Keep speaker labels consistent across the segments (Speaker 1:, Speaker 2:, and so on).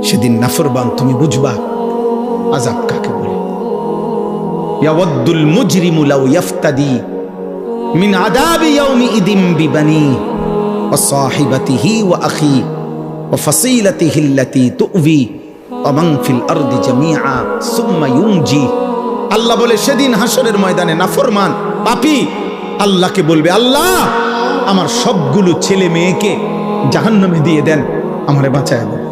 Speaker 1: সেদিন নাফরমান তুমি বুঝবা আযাব কাকে বলে। ইয়াওয়াদ্দুল মুজরিমু লাউ ইয়াফতাদি মিন আযাবি ইয়াউমিইদিন বিবানি ওয়া সাহিবাতিহি ওয়া আখি ওয়া ফাসিলাতিহি আল্লাতী তু'বি ওয়া মান ফিল আরদি জামিআ সুম্মা ইউনজি। আল্লাহ বলে সেদিন হাসরের ময়দানে নাফরমান পাপী আল্লাহকে বলবে, আল্লাহ আমার সবগুলো ছেলে মেয়েকে জাহান্নামে দিয়ে দেন, আমারে বাঁচায় দেন।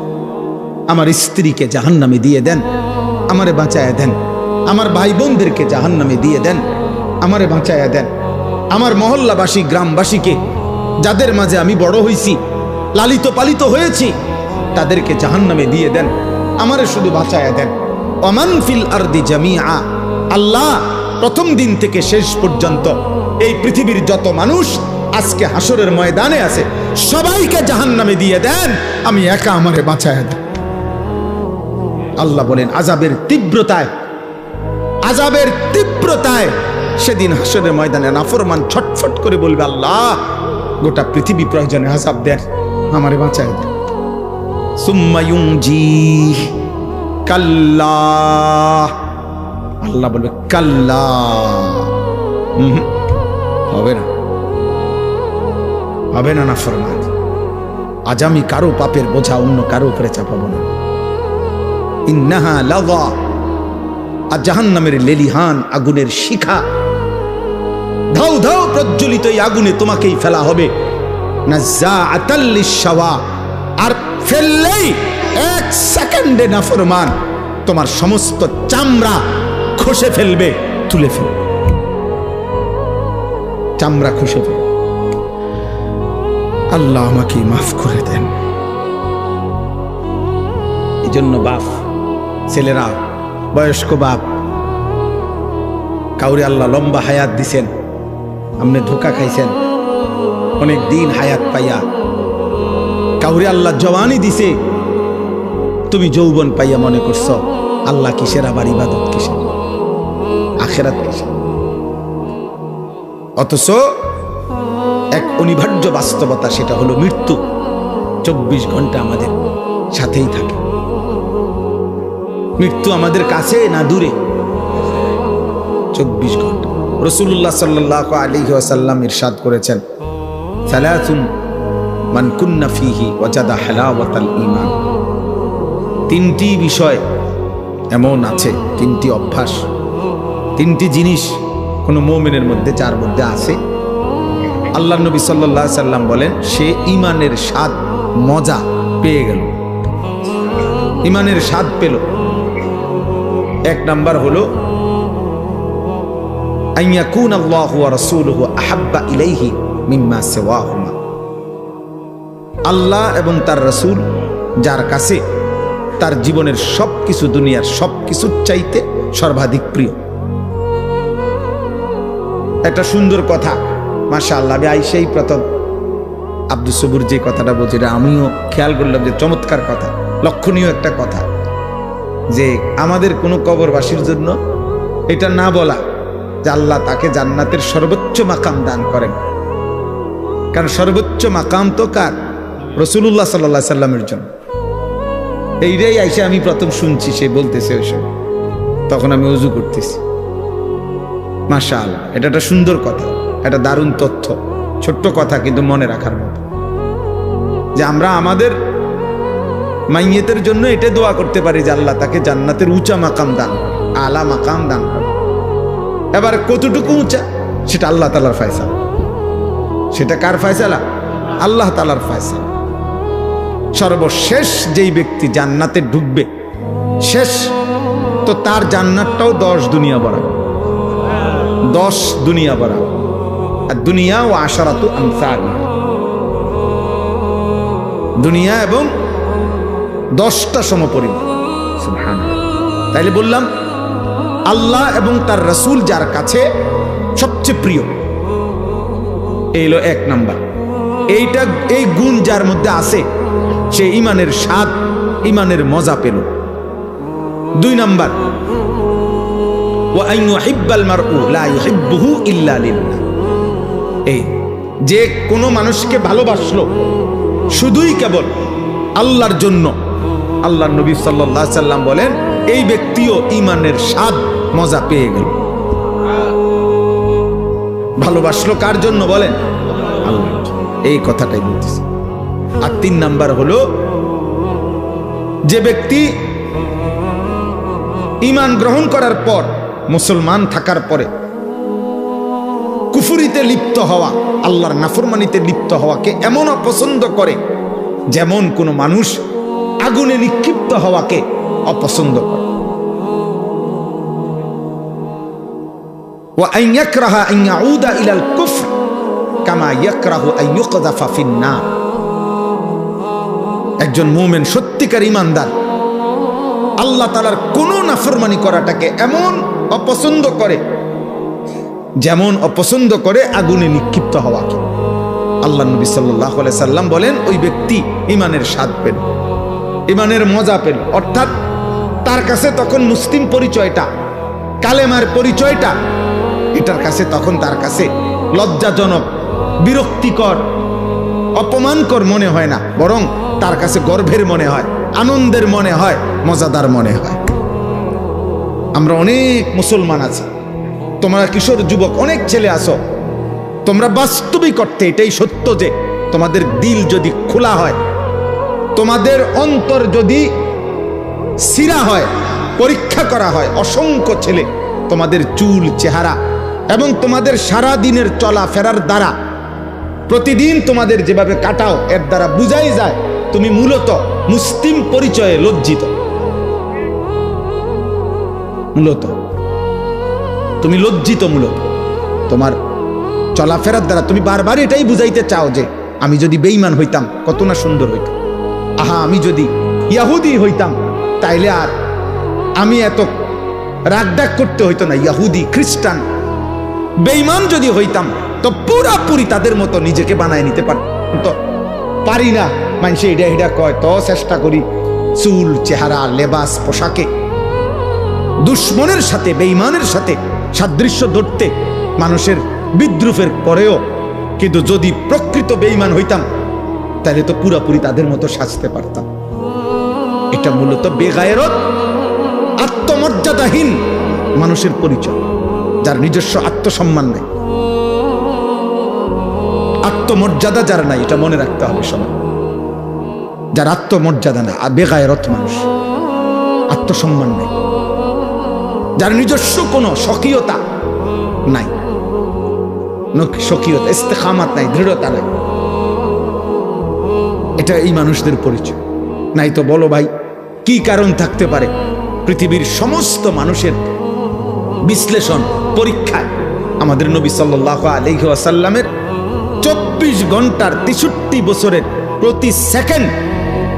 Speaker 1: আমার স্ত্রীকে জাহান্নামে দিয়ে দেন, আমারে বাঁচায় দেন। আমার ভাই বোনদেরকে জাহান্নামে দিয়ে দেন, আমারে বাঁচায় দেন। আমার মহল্লাবাসী গ্রামবাসীকে, যাদের মাঝে আমি বড় হয়েছি, লালিত পালিত হয়েছি, তাদেরকে জাহান্নামে দিয়ে দেন, আমারে শুধু বাঁচায় দেন। ওমান ফিল আরদি জামিআ, আল্লাহ প্রথম দিন থেকে শেষ পর্যন্ত এই পৃথিবীর যত মানুষ আজকে হাসরের ময়দানে আছে সবাইকে জাহান্নামে দিয়ে দেন, আমি একা আমারে বাঁচায় দেন। আল্লাহ বলেন আযাবের তীব্রতায় সেদিন হাসরের ময়দানে নাফরমান ছটফট করে বলবে, আল্লাহ গোটা পৃথিবী প্রয়োজনে আযাব দেন, আমারে বাঁচায় দেন। সুম্মা ইউনজি, কাল্লা, আল্লাহ বলবে কাল্লা, হবে না নাফরমান। আজ আমি কারো পাপের বোঝা অন্য কারো উপরে চাপাবো না। ইন্নাহা লাযা, আর জাহান্নামের লেলিহান আগুনের শিখা, ধাউ ধাউ প্রজ্বলিত এই আগুনে তোমাকেই ফেলা হবে। নাযাআতাল লিশাওয়া, আর ফেললেই এক সেকেন্ডে নাফরমান তোমার সমস্ত চামড়া খসে ফেলবে, তুলে ফেলবে, চামড়া খসে ফেলবে। আল্লাহ আমাকে মাফ করে দেন। এই জন্য বাপ, ছেলেরা, বয়স্ক বাপ, কাউরে আল্লাহ লম্বা হায়াত দিছেন, আপনি ধোকা খাইছেন অনেক দিন হায়াত পাইয়া। কাউরে আল্লাহ জওয়ানি দিছে, তুমি যৌবন পাইয়া মনে করছো আল্লাহ কিসের, আবার ইবাদত কিসের, আখিরাত কিসের। অথচ এক অনিবার্য বাস্তবতা, সেটা হলো মৃত্যু 24 ঘন্টা আমাদের সাথেই থাকে। মৃত্যু আমাদের কাছে না দূরে? 24 ঘন্টা। রাসূলুল্লাহ সাল্লাল্লাহু আলাইহি ওয়াসাল্লাম ইরশাদ করেছেন, সালাতুন মান কুন্না ফীহি ওয়াজাদা হালাওয়াতাল ঈমান। তিনটি বিষয় এমন আছে, তিনটি অভ্যাস, তিনটি জিনিস কোন মুমিনের মধ্যে, যার মধ্যে আছে, আল্লাহ নবী সাল্লাল্লাহু আলাইহি সাল্লাম বলেন সে ঈমানের স্বাদ মজা পেয়ে গেল, ঈমানের স্বাদ পেল। এক নাম্বার হলো আইয়াকুন আল্লাহু ওয়া রাসূলুহু আহাব্বা ইলাইহি মিম্মা সিওয়াহুমা। আল্লাহ এবং তার রাসূল যার কাছে তার জীবনের সবকিছু, দুনিয়ার সবকিছুর চাইতে সর্বাধিক প্রিয়। একটা সুন্দর কথা, মাশাআল্লাহ। আমি আইসাই প্রথম আব্দুস সবুর যে কথাটা বলছে, এটা আমিও খেয়াল করলাম যে চমৎকার কথা, লক্ষণীয় একটা কথা, যে আমাদের কোনো কবরবাসীর জন্য এটা না বলা যে আল্লাহ তাকে জান্নাতের সর্বোচ্চ মাকাম দান করেন। কারণ সর্বোচ্চ মাকাম তো কার? রাসূলুল্লাহ সাল্লাল্লাহু আলাইহি সাল্লামের জন্য। এইটাই আইসা আমি প্রথম শুনছি, সে বলতেছে ওই সময়, তখন আমি ওযু করতেছি। মাশাআল্লাহ, এটা একটা সুন্দর কথা, এটা দারুণ তথ্য, ছোট্ট কথা কিন্তু মনে রাখার মতো, যে আমরা আমাদের মাইয়েতের জন্য এটা দোয়া করতে পারি যে আল্লাহ তাকে জান্নাতের উঁচা মাকাম দান, আলা মাকাম দান করে। এবার কতটুকু উঁচা সেটা আল্লাহ তাআলার ফয়সালা। সেটা কার ফয়সালা? আল্লাহ তাআলার ফয়সালা। সর্বশেষ যেই ব্যক্তি জান্নাতে ঢুকবে, শেষ তো তার জান্নাতটাও 10 দুনিয়া বরাবর, 10 দুনিয়া বরাবর। আর দুনিয়া ও আশারাতু আমসাল, দুনিয়া এবং 10টা সমপরিমাণ। সুবহানাল্লাহ। তাইলে বললাম আল্লাহ এবং তার রাসূল যার কাছে সবচেয়ে প্রিয়, এই হলো এক নাম্বার। এইটা, এই গুণ যার মধ্যে আছে, সে ঈমানের স্বাদ, ঈমানের মজা পেল। 2 নাম্বার, ওয়া আন ইউহিব্বাল মারউ লা ইউহিব্বুহু ইল্লা লিল্লাহ। এই যে কোনো মানুষকে ভালোবাসলো শুধুই কেবল আল্লাহর জন্য, আল্লাহ নবী সাল্লাল্লাহু আলাইহি সাল্লাম বলেন এই ব্যক্তিও ঈমানের স্বাদ মজা পেয়ে গেল। ভালোবাসলো কার জন্য বলেন? আল্লাহ। এই কথাটাই বলতেছে। আর 3 নাম্বার হলো যে ব্যক্তি ঈমান গ্রহণ করার পর, মুসলমান থাকার পরে কুফরিতে লিপ্ত হওয়া, আল্লাহর নাফরমানিতে লিপ্ত হওয়াকে এমন অপছন্দ করে যেমন কোন মানুষ আগুনে নিক্ষিপ্ত হওয়াকে অপছন্দ করে। ওয়া আন ইয়াকরাহা আন ইয়াউদা ইলাল কুফর কামা ইয়াকরাহু আন ইউকযাফা ফিন নার। একজন মুমিন সত্যিকার ঈমানদার আল্লাহ তাআলার কোন নাফরমানি করাটাকে এমন অপছন্দ করে যেমন অপছন্দ করে আগুনে নিক্ষিপ্ত হওয়াকে। আল্লাহ নবী সাল্লাল্লাহু আলাইহি সাল্লাম বলেন ওই ব্যক্তি ঈমানের স্বাদ পেল, ঈমানের মজা পেল। অর্থাৎ তার কাছে তখন মুসলিম পরিচয়টা, কালেমার পরিচয়টা, এটার কাছে তখন তার কাছে লজ্জাজনক, বিরক্তিকর, অপমানকর মনে হয় না, বরং তার কাছে গর্বের মনে হয়, আনন্দের মনে হয়, মজাদার মনে হয়। আমরা অনেক মুসলমান আছি, তোমরা কিশোর যুবক অনেক ছেলে আছো, তোমরা বাস্তবিক অর্থে এটাই সত্য যে তোমাদের দিল যদি খোলা হয়, তোমাদের অন্তর যদি সিরা হয়, পরীক্ষা করা হয়, অসংখ্য ছেলে তোমাদের চুল, চেহারা এবং তোমাদের সারা দিনের চলাফেরার দ্বারা, প্রতিদিন তোমাদের যেভাবে কাটাও, এর দ্বারা বুঝাই যায় তুমি মূলত মুসলিম পরিচয়ে লজ্জিত। মূলত তুমি লজ্জিত, মূলত তোমার চলাফেরার দ্বারা তুমি বারবার এটাই বুঝাইতে চাও যে আমি যদি বেঈমান হইতাম কত না সুন্দর হইত, আহা আমি যদি ইহুদি হইতাম তাইলে আর আমি এত রাগডাক করতে হইতো না। ইহুদি, খ্রিস্টান, বেঈমান যদি হইতাম তো পুরাপুরি তাদের মতো নিজেকে বানায় নিতে পারতাম, তো পারি না। মানুষে এটা এটা কয়, তো চেষ্টা করি চুল, চেহারা, লেবাস, পোশাকে দুশ্মনের সাথে, বেঈমানের সাথে সাদৃশ্য ধরতে মানুষের বিদ্রুপের পরেও, কিন্তু যদি প্রকৃত বেঈমান হইতাম তাহলে তো পুরাপুরি তাদের মতো সাজতে পারতাম। এটা মূলত বেগায়রত, আত্মমর্যাদাহীন মানুষের পরিচয়, যার নিজস্ব আত্মসম্মান নেই, আত্মমর্যাদা যার নাই, এটা মনে রাখতে হবে সবাই। যার আত্মমর্যাদা না, বেগায়রত মানুষ, আত্মসম্মান নেই, যার নিজস্ব কোনো স্বকীয়তা নাই, স্বকীয়তা, ইস্তেকামাত নাই, দৃঢ়তা নাই, এটা এই মানুষদের পরিচয়। নাই তো বলো ভাই কি কারণ থাকতে পারে? পৃথিবীর সমস্ত মানুষের বিশ্লেষণ, পরীক্ষায় আমাদের নবী সাল্লাল্লাহু আলাইহি ওয়াসাল্লামের 24 ঘন্টার 63 বছরের প্রতি সেকেন্ড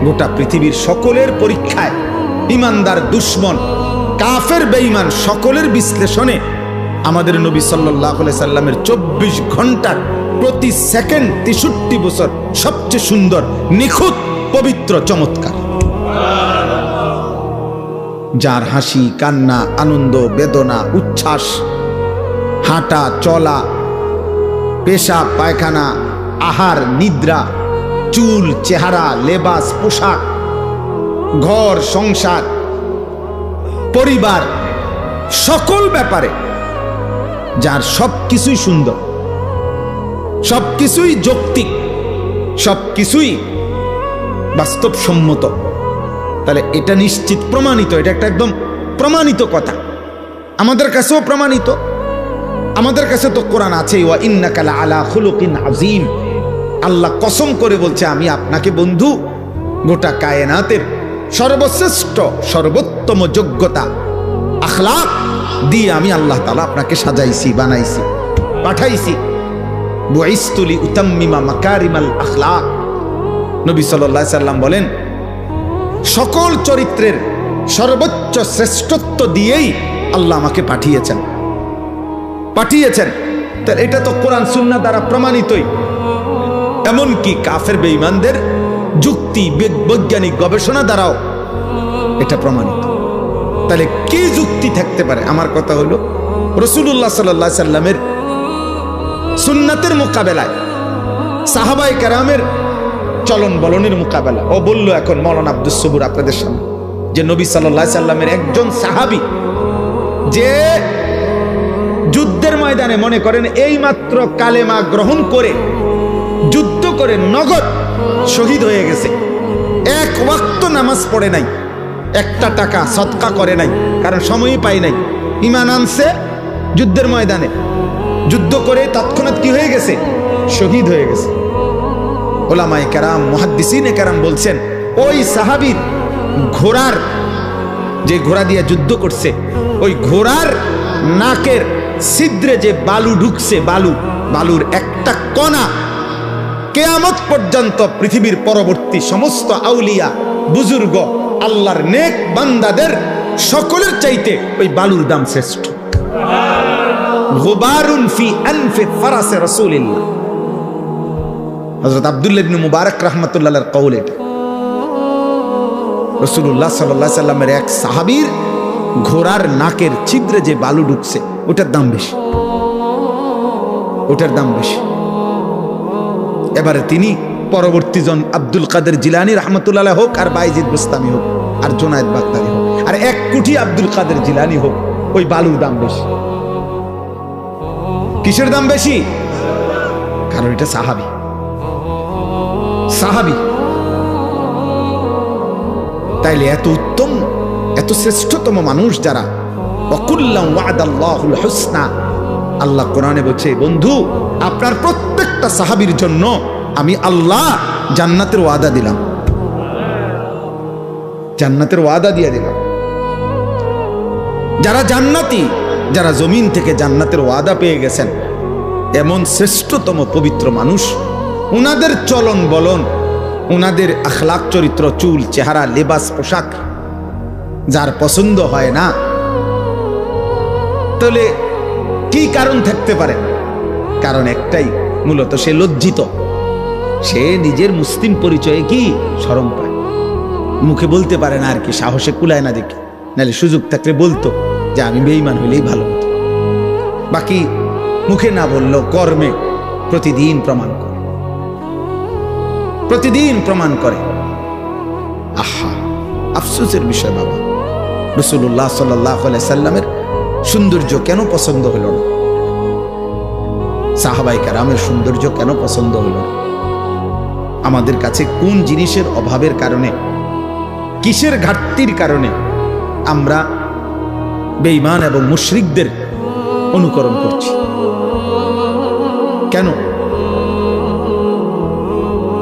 Speaker 1: গোটা পৃথিবীর সকলের পরীক্ষায়, ইমানদার, দুশ্মন, কাফের, বেঈমান সকলের বিশ্লেষণে আমাদের নবী সাল্লাল্লাহু আলাইহি সাল্লামের 24 ঘন্টার প্রতি সেকেন্ড 63 বছর সবচেয়ে সুন্দর, নিখুঁত, পবিত্র, চমৎকার। যার হাসি, কান্না, আনন্দ, বেদনা, উচ্ছ্বাস, হাঁটা, চলা, পেশাব, পায়খানা, আহার, নিদ্রা, চুল, চেহারা, লেবাস, পোশাক, ঘর, সংসার, পরিবার, সকল ব্যাপারে যার সবকিছুই সুন্দর, সবকিছুই যৌক্তিক, সবকিছুই বাস্তবসম্মত, তাহলে এটা নিশ্চিত প্রমাণিত, এটা একটা একদম প্রমাণিত কথা, আমাদের কাছেও প্রমাণিত। আমাদের কাছে তো কোরআন আছে, ওয়া ইন্নাকা লাআলা খুলুকিন আযীম। আল্লাহ কসম করে বলছে আমি আপনাকে বন্ধু গোটা কায়নাতের সর্বশ্রেষ্ঠ, সর্বোত্তম যোগ্যতা, আখলাক দিয়ে আমি আল্লাহ তাআলা আপনাকে সাজাইছি, বানাইছি, পাঠাইছি। বুইসতু লিউতাম্মিমা মাকারিমাল আখলাক। নবী সাল্লাল্লাহু আলাইহি সাল্লাম বলেন সকল চরিত্রের সর্বোচ্চ শ্রেষ্ঠত্ব দিয়েই আল্লাহ আমাকে পাঠিয়েছেন। তাহলে এটা তো কোরআন সুন্নাহ দ্বারা প্রমাণিতই। এমনকি কাফের বেঈমানদের যুক্তি, বৈজ্ঞানিক গবেষণা দ্বারাও এটা প্রমাণিত। তাহলে কি যুক্তি থাকতে পারে? আমার কথা হলো রাসূলুল্লাহ সাল্লাল্লাহু আলাইহি সাল্লামের সুন্নাতের মোকাবেলায় সাহাবায়ে কেরামের চলন বলনের মোকাবেলা। ও বলল এখন মৌলানা আব্দুস সবুর আপনাদের সামনে যে নবী সাল্লাল্লাহু আলাইহি সাল্লামের একজন সাহাবী যে যুদ্ধের ময়দানে মনে করেন এই মাত্র কালেমা গ্রহণ করে যুদ্ধ করে নগদ শহীদ হয়ে গেছে, এক ওয়াক্ত নামাজ পড়ে নাই, একটা টাকা সদকা করে নাই, কারণ সময়ই পাই নাই, ঈমান আনছে যুদ্ধের ময়দানে, যুদ্ধ করে তৎক্ষণাৎ কি হয়ে গেছে, শহীদ হয়ে গেছে। ওলামায়ে কেরাম মুহাদ্দিসিনে কেরাম বলছেন ওই সাহাবীর ঘোড়ার, যে ঘোড়া দিয়ে যুদ্ধ করছে, ওই ঘোড়ার নাকের ছিদ্রে যে বালু ঢুকছে, বালুর একটা কণা কিয়ামত পর্যন্ত পৃথিবীর পরবর্তী সমস্ত আউলিয়া বুজুর্গ আল্লাহর নেক বান্দাদের সকলের চাইতে ওই বালুর দাম শ্রেষ্ঠ। গুবারুন ফি আনফি ফারাসে রাসূলিল্লাহ, হযরত আব্দুল্লাহ ইবনে মুবারক রাহমাতুল্লাহ আলাইহির কওল। এটা রাসূলুল্লাহ সাল্লাল্লাহু আলাইহি সাল্লামের এক সাহাবীর ঘোড়ার নাকের ছিদ্রে যে বালু ঢুকছে ওটার দাম বেশি, ওটার দাম বেশি। এবারে তিনি পরবর্তী জন আব্দুল কাদের জিলানী রাহমাতুল্লাহ আলাইহি হোক, আর বাইজিদ বুস্তামি হোক, আর জুনায়েদ বাগদাদি হোক, আর 1 কোটি আব্দুল কাদের জিলানী হোক, ওই বালুর দাম বেশি। কিসের দাম বেশি? কারণ এটা সাহাবী, সাহাবী। তাইলে এত উত্তম, এত শ্রেষ্ঠতম মানুষ যারা, ওয়াকুল্লাম ওয়াদাল্লাহুল হুসনা, আল্লাহ কোরআনে বলছে বন্ধু আপনার প্রত্যেকটা সাহাবীর জন্য আমি আল্লাহ জান্নাতের ওয়াদা দিলাম, জান্নাতের ওয়াদা দিয়ে দিলাম। যারা জান্নাতি, যারা জমিন থেকে জান্নাতের ওয়াদা পেয়ে গেছেন, এমন শ্রেষ্ঠতম পবিত্র মানুষ, উনাদের চলন বলন, উনাদের আখলাক চরিত্র, চুল চেহারা লেবাস পোশাক যার পছন্দ হয় না, তাহলে কি কারণ থাকতে পারে? কারণ একটাই, মূলত সে লজ্জিত, সে নিজের মুসলিম পরিচয়ে কি শরম পায়, মুখে বলতে পারে না আর কি, সাহসে কুলায় না দেখে, নাহলে সুযোগ থাকলে বলতো যে আমি বেঈমান হইলেই ভালো হতো। বাকি মুখে না বললেও কর্মে প্রতিদিন প্রমাণ করে, প্রতিদিন প্রমাণ করে। আহা, আফসোসের বিষয় বাবা, রাসূলুল্লাহ সাল্লাল্লাহু আলাইহি সাল্লামের সৌন্দর্য কেন পছন্দ হলো না? সাহাবায়ে কেরামের সৌন্দর্য কেন পছন্দ হলো না? আমাদের কাছে কোন জিনিসের অভাবের কারণে, কিসের ঘাটতির কারণে আমরা বেঈমান এবং মুশরিকদের অনুকরণ করছি? কেন?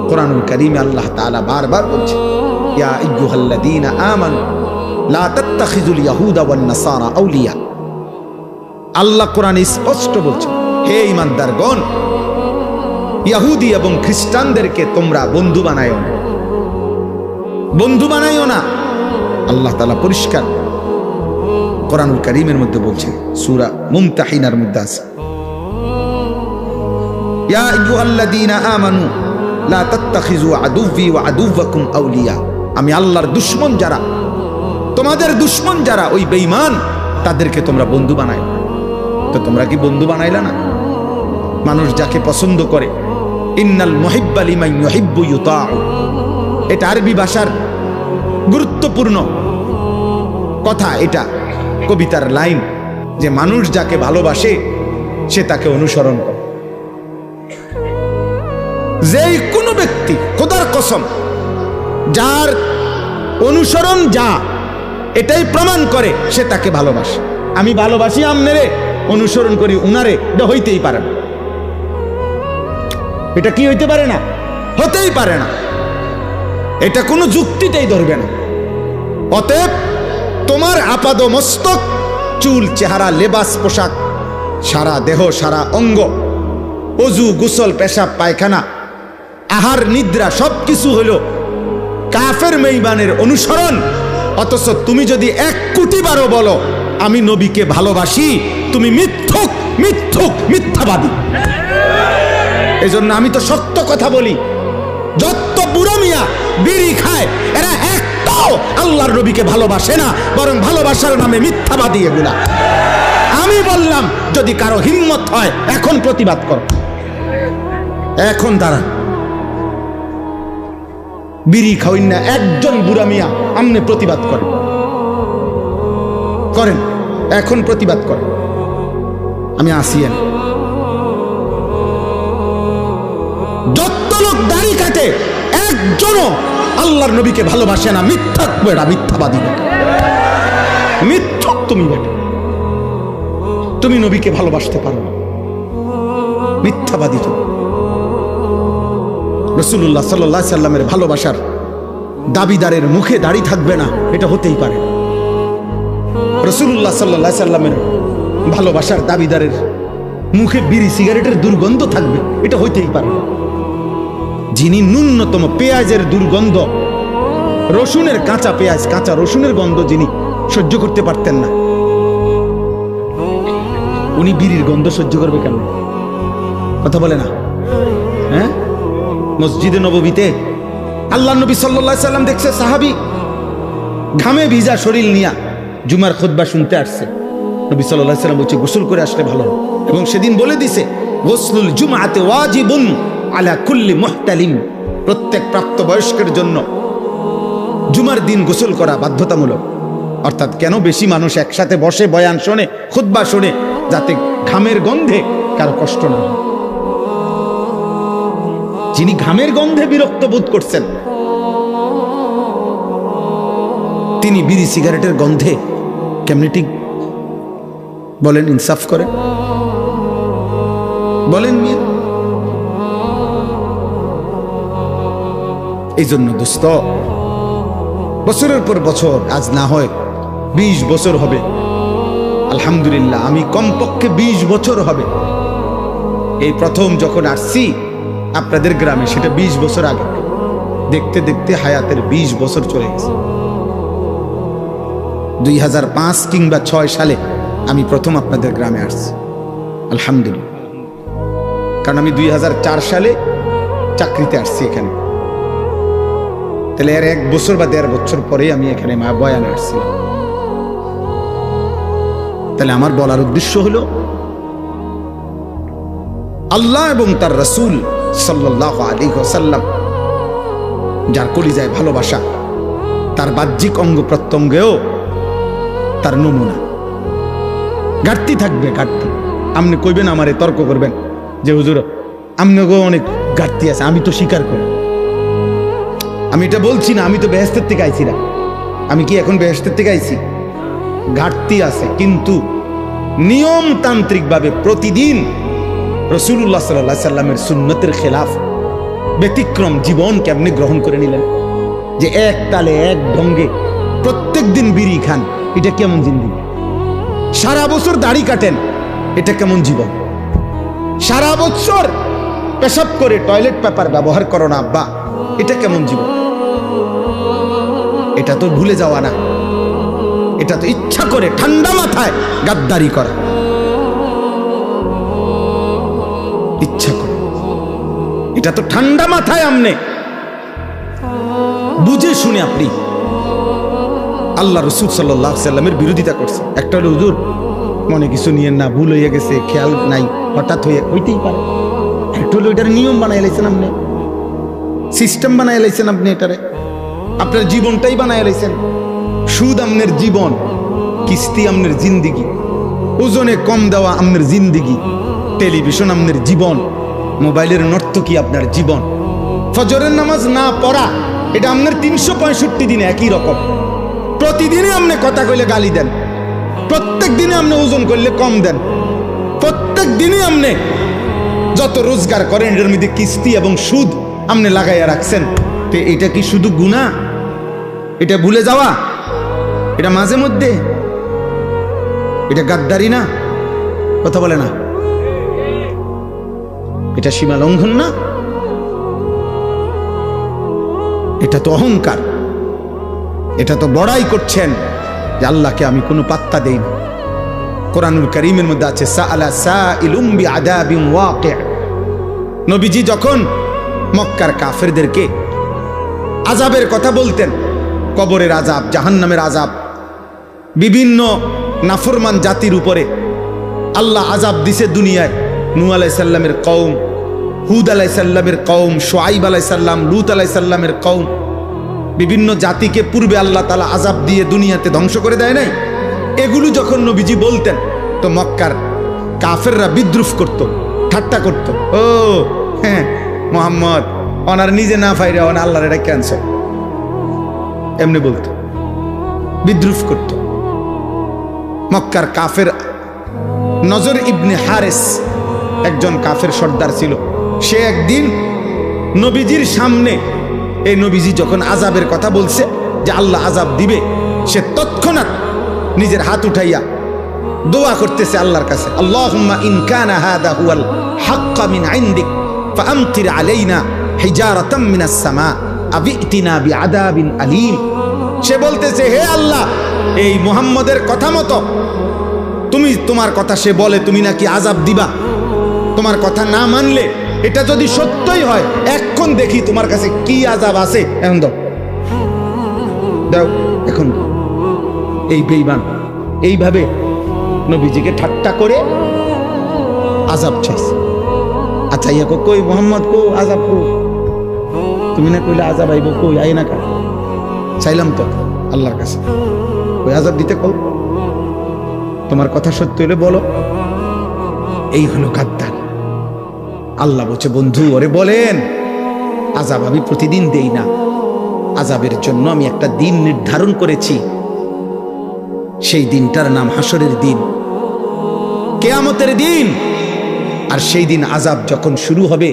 Speaker 1: কোরআনুল কারীমে আল্লাহ তাআলা বারবার বলছে, ইয়া আইয়ুহাল্লাযীনা আমানু লা তাত্তাখিযুল ইয়াহুদা ওয়ান নাসারা আউলিয়া। আল্লাহ কোরআনে স্পষ্ট বলছে, হে ঈমানদারগণ, ইহুদি এবং খ্রিস্টানদেরকে তোমরা বন্ধু বানায়ো না, বন্ধু বানাইও না। আল্লাহ তাআলা পরিষ্কার কোরআনুল কারীমের মধ্যে বলছে, সূরা মুমতাহিনার মধ্যে আছে, ইয়া আইয়ুহাল্লাযীনা আমানু লা তাত্তাখিযু আদুওয়ি ওয়া আদুওয়াকুম আউলিয়া। আমি আল্লাহর দুশমন যারা, তোমাদের দুশমন যারা, ওই বেঈমান, তাদেরকে তোমরা বন্ধু বানায়। তো তোমরা কি বন্ধু বানাইলা না? মানুষ যাকে পছন্দ করে, ইন্নাল মুহিব্বা লিমান ইউহিব্বু ইউতাউ, এটা আরবি ভাষার গুরুত্বপূর্ণ কথা, এটা কবিতার লাইন, যে মানুষ যাকে ভালোবাসে সে তাকে অনুসরণ করে। যেই কোনো ব্যক্তি, খোদার কসম, যার অনুসরণ যা এটাই প্রমাণ করে সে তাকে ভালোবাসে। আমি ভালোবাসি আমনেরে, অনুসরণ করি উনারে, এটা হইতেই পারে না। এটা কি হইতে পারে না? হতেই পারে না। এটা কোনো যুক্তিতেই ধরবে না। অতএব তোমার আপাদ মস্তক, চুল চেহারা লেবাস পোশাক, সারা দেহ সারা অঙ্গ, অজু গোসল পেশাব পায়খানা আহার নিদ্রা সবকিছু হলো কাফের বেঈমানের অনুসরণ। অথচ তুমি যদি 1 কোটি বারও বলো আমি নবীকে ভালোবাসি, তুমি মিথ্যুক, মিথ্যুক, মিথ্যাবাদী। এই জন্য আমি তো সত্য কথা বলি। যত বুড়ো মিয়া বিড়ি খায় এরা একটাও আল্লাহর নবীকে ভালোবাসে না, বরং ভালোবাসার নামে মিথ্যাবাদী এগুলা। আমি বললাম যদি কারো হিম্মত হয় এখন প্রতিবাদ করো, এখন দাঁড়া। বিড়ি খাওয়াইন না, একজন বুড়া মিয়া আমনে প্রতিবাদ করেন, এখন প্রতিবাদ করেন, আমি আসিয়েন। যত লোক দাড়ি কাটে একজনও আল্লাহর নবীকে ভালোবাসে না, মিথ্যা বেটা, মিথ্যাবাদী বেটা, মিথ্যা। তুমি বেটা, তুমি নবীকে ভালোবাসতে পারো না, মিথ্যাবাদী। তুমি রাসূলুল্লাহ সাল্লাল্লাহু আলাইহি সাল্লামের ভালোবাসার দাবিদারের মুখে দাড়ি থাকবে না, এটা হতেই পারে। রাসূলুল্লাহ সাল্লাল্লাহু আলাইহি সাল্লামের ভালোবাসার দাবিদারের মুখে বিড়ি সিগারেটের দুর্গন্ধ থাকবে, এটা হইতেই পারে। যিনি ন্যূনতম পেঁয়াজের দুর্গন্ধ, রসুনের কাঁচা পেঁয়াজ, কাঁচা রসুনের গন্ধ যিনি সহ্য করতে পারতেন না, উনি বিড়ির গন্ধ সহ্য করবে কেন? কথা বলে না? হ্যাঁ, মসজিদে নববীতে আল্লাহ নবী সাল্লাল্লাহু আলাইহি সাল্লাম দেখছে সাহাবী ঘামে ভিজা শরীর নিয়া জুমার খুতবা শুনতে আসছে। নবী সাল্লাল্লাহু আলাইহি সাল্লাম বলছে গোসল করে আসলে ভালো, এবং সেদিন বলে দিছে গোসলুল জুমআতে ওয়াজিবুন আলা কুল্লি মুহতালিম, প্রত্যেক প্রাপ্তবয়স্কের জন্য জুমার দিন গোসল করা বাধ্যতামূলক। অর্থাৎ কেন? বেশি মানুষ একসাথে বসে বয়ান শোনে, খুতবা শোনে, যাতে ঘামের গন্ধে কারো কষ্ট না হয়। যিনি ঘামের গন্ধে বিরক্ত বোধ করছেন, তিনি বিড়ি সিগারেটের গন্ধে কেমনি ঠিক বলেন? ইনসাফ করে বলেন মিয়া। এই জন্য দোস্ত, বছরের পর বছর, আজ না হয় 20 বছর হবে, আলহামদুলিল্লাহ, আমি কমপক্ষে 20 বছর হবে এই প্রথম যখন আসছি আপনাদের গ্রামে, সেটা 20 বছর আগে। দেখতে দেখতে হায়াতের 20 বছর চলে গেছে। 2005 কিংবা 6 সালে আমি প্রথম আপনাদের গ্রামে আসছি, আলহামদুলিল্লাহ। কারণ আমি 2004 সালে চাকরিতে আসছি এখানে, তাহলে এর 1 বছর বা 1.5 বছর পরেই আমি এখানে বয়ানে আসছিলাম। তাহলে আমার বলার উদ্দেশ্য হলো, আল্লাহ এবং তার রাসূল সাল্লাল্লাহু আলাইহি ওয়াসাল্লাম যার কলিজায় ভালোবাসা, তার বাহ্যিক অঙ্গ প্রত্যঙ্গেও তার নমুনা। ঘাটতি থাকবে, ঘাটতি। আপনি কইবেন, আমারে তর্ক করবেন যে হুজুর আমনেগো অনেক ঘাটতি আছে, আমি তো স্বীকার করি। আমি এটা বলছি না, আমি তো বেহেশতের থেকে আইছি না। আমি কি এখন বেহেশতের থেকে আইছি? ঘাটতি আছে, কিন্তু নিয়মতান্ত্রিকভাবে প্রতিদিন রাসূলুল্লাহ সাল্লাল্লাহু আলাইহি সাল্লামের সুন্নতের খেলাফ, ব্যতিক্রম জীবন কেমনে গ্রহণ করে নিলেন, যে এক তালে এক ঢঙ্গে প্রত্যেক দিন বিড়ি খান, এটা কেমন জিন্দেগি? সারা বছর দাড়ি কাটেন, এটা কেমন জীবন? সারা বছর পেশাব করে টয়লেট পেপার ব্যবহার করো না আব্বা, এটা কেমন জীবন? এটা তো ভুলে যাওয়া না, এটা তো ইচ্ছা করে ঠান্ডা মাথায় গাদ্দারি করা, ইচ্ছা করে। এটা তো ঠান্ডা মাথায় আমনে বুঝে শুনে আপনি আল্লাহ রাসূল সাল্লাল্লাহু আলাইহি সাল্লামের বিরোধিতা করছেন। একটা হলো হুজুর মনে কিছু নিয়েন না, ভুল হয়ে গেছে, খেয়াল নাই, হঠাৎ হইতেই পারে। একটা হলো এটার নিয়ম বানাই লাইছেন আপনি, সিস্টেম বানাই লাইছেন আপনি, এটারে আপনার জীবনটাই বানাই লাইছেন। সুদ আমনের জীবন, কিস্তি আমনের জিন্দিগি, ওজনে কম দেওয়া আমনের জিন্দিগি, টেলিভিশন আমনের জীবন, মোবাইলের নর্তকী আপনার জীবন, ফজরের নামাজ না পড়া, এটা আপনার 365 দিনে একই রকম। প্রতিদিনই আপনি কথা কইলে গালি দেন, প্রত্যেক দিনে আপনি ওজন করলে কম দেন, প্রত্যেক দিনই আপনি যত রোজগার করেন এটার মধ্যে কিস্তি এবং সুদ আপনি লাগাইয়া রাখছেন। তো এটা কি শুধু গুনাহ? এটা ভুলে যাওয়া? এটা মাঝে মধ্যে? এটা গাদ্দারি না? কথা বলে না? এটা সীমা লঙ্ঘন না? এটা তো অহংকার, এটা তো বড়াই করছেন যে আল্লাহকে আমি কোনো পাত্তা দেই না। কোরআনুল কারীমের মধ্যে আছে সাআলা সাইলুম বিআযাবিন ওয়াকি'। নবীজি যখন মক্কার কাফেরদেরকে আযাবের কথা বলতেন, কবরের আযাব, জাহান্নামের আযাব, বিভিন্ন নাফরমান জাতির উপরে আল্লাহ আযাব দিছে দুনিয়ায়। নূহ আলাইহিস সালামের কওম, হুদ আলাইহিস সালামের কওম, শুআইব আলাইহিস সালাম, লূত আলাইহিস সালামের কওম, বিভিন্ন জাতিকে পূর্বে আল্লাহ তাআলা আযাব দিয়ে দুনিয়াতে ধ্বংস করে দেয় নাই, এগুলো যখন নবীজি বলতেন তো মক্কার কাফেররা বিদ্রুপ করত, ঠাট্টা করত। ও হ্যাঁ, মোহাম্মদ ওনার নিজে না ফাইরে ওনা আল্লাহর এটা ক্যান্সার, এমনি বলতো, বিদ্রুপ করত। মক্কার কাফের নজর ইবনে হারেস একজন কাফের সর্দার ছিল। সে একদিন নবীজির সামনে, এই নবীজি যখন আযাবের কথা বলছে যে আল্লাহ আযাব দিবে, সে তৎক্ষণাৎ নিজের হাত উঠাইয়া দোয়া করতেছে আল্লাহর কাছে, আল্লাহুম্মা ইন কানা হাদা হুয়াল হাক্কা মিন ইনদিক ফাআমতির আলাইনা হিজারাতাম মিনাস সামা আবিতিনা বিআযাবিন আলীম। সে বলতেছে, হে আল্লাহ, এই মুহাম্মদের কথা মতো তুমি, তোমার কথা সে বলে তুমি নাকি আযাব দিবা, তোমার কথা না মানলে এটা যদি সত্যই হয় এখন দেখি তোমার কাছে কি আযাব আছে, এখন দাও দাও এখন। এই বেঈমান এইভাবে নবীজিকে ঠাট্টা করে আযাব চাইছে। আচ্ছা ইয়া কই মোহাম্মদ কো আযাব কো, তুমি না কইলে আযাব আইব, কই আই না কা, চাইলাম তো আল্লাহর কাছে, ওই আযাব দিতে কও, তোমার কথা সত্য হলে বলো। এই হলো গাদ্দার। আল্লাহ বলছে, বন্ধু ওরে বলেন আযাব আমি প্রতিদিন দেই না, আযাবের জন্য আমি একটা দিন নির্ধারণ করেছি, সেই দিনটার নাম হাসরের দিন, কিয়ামতের দিন। আর সেই দিন আযাব যখন শুরু হবে,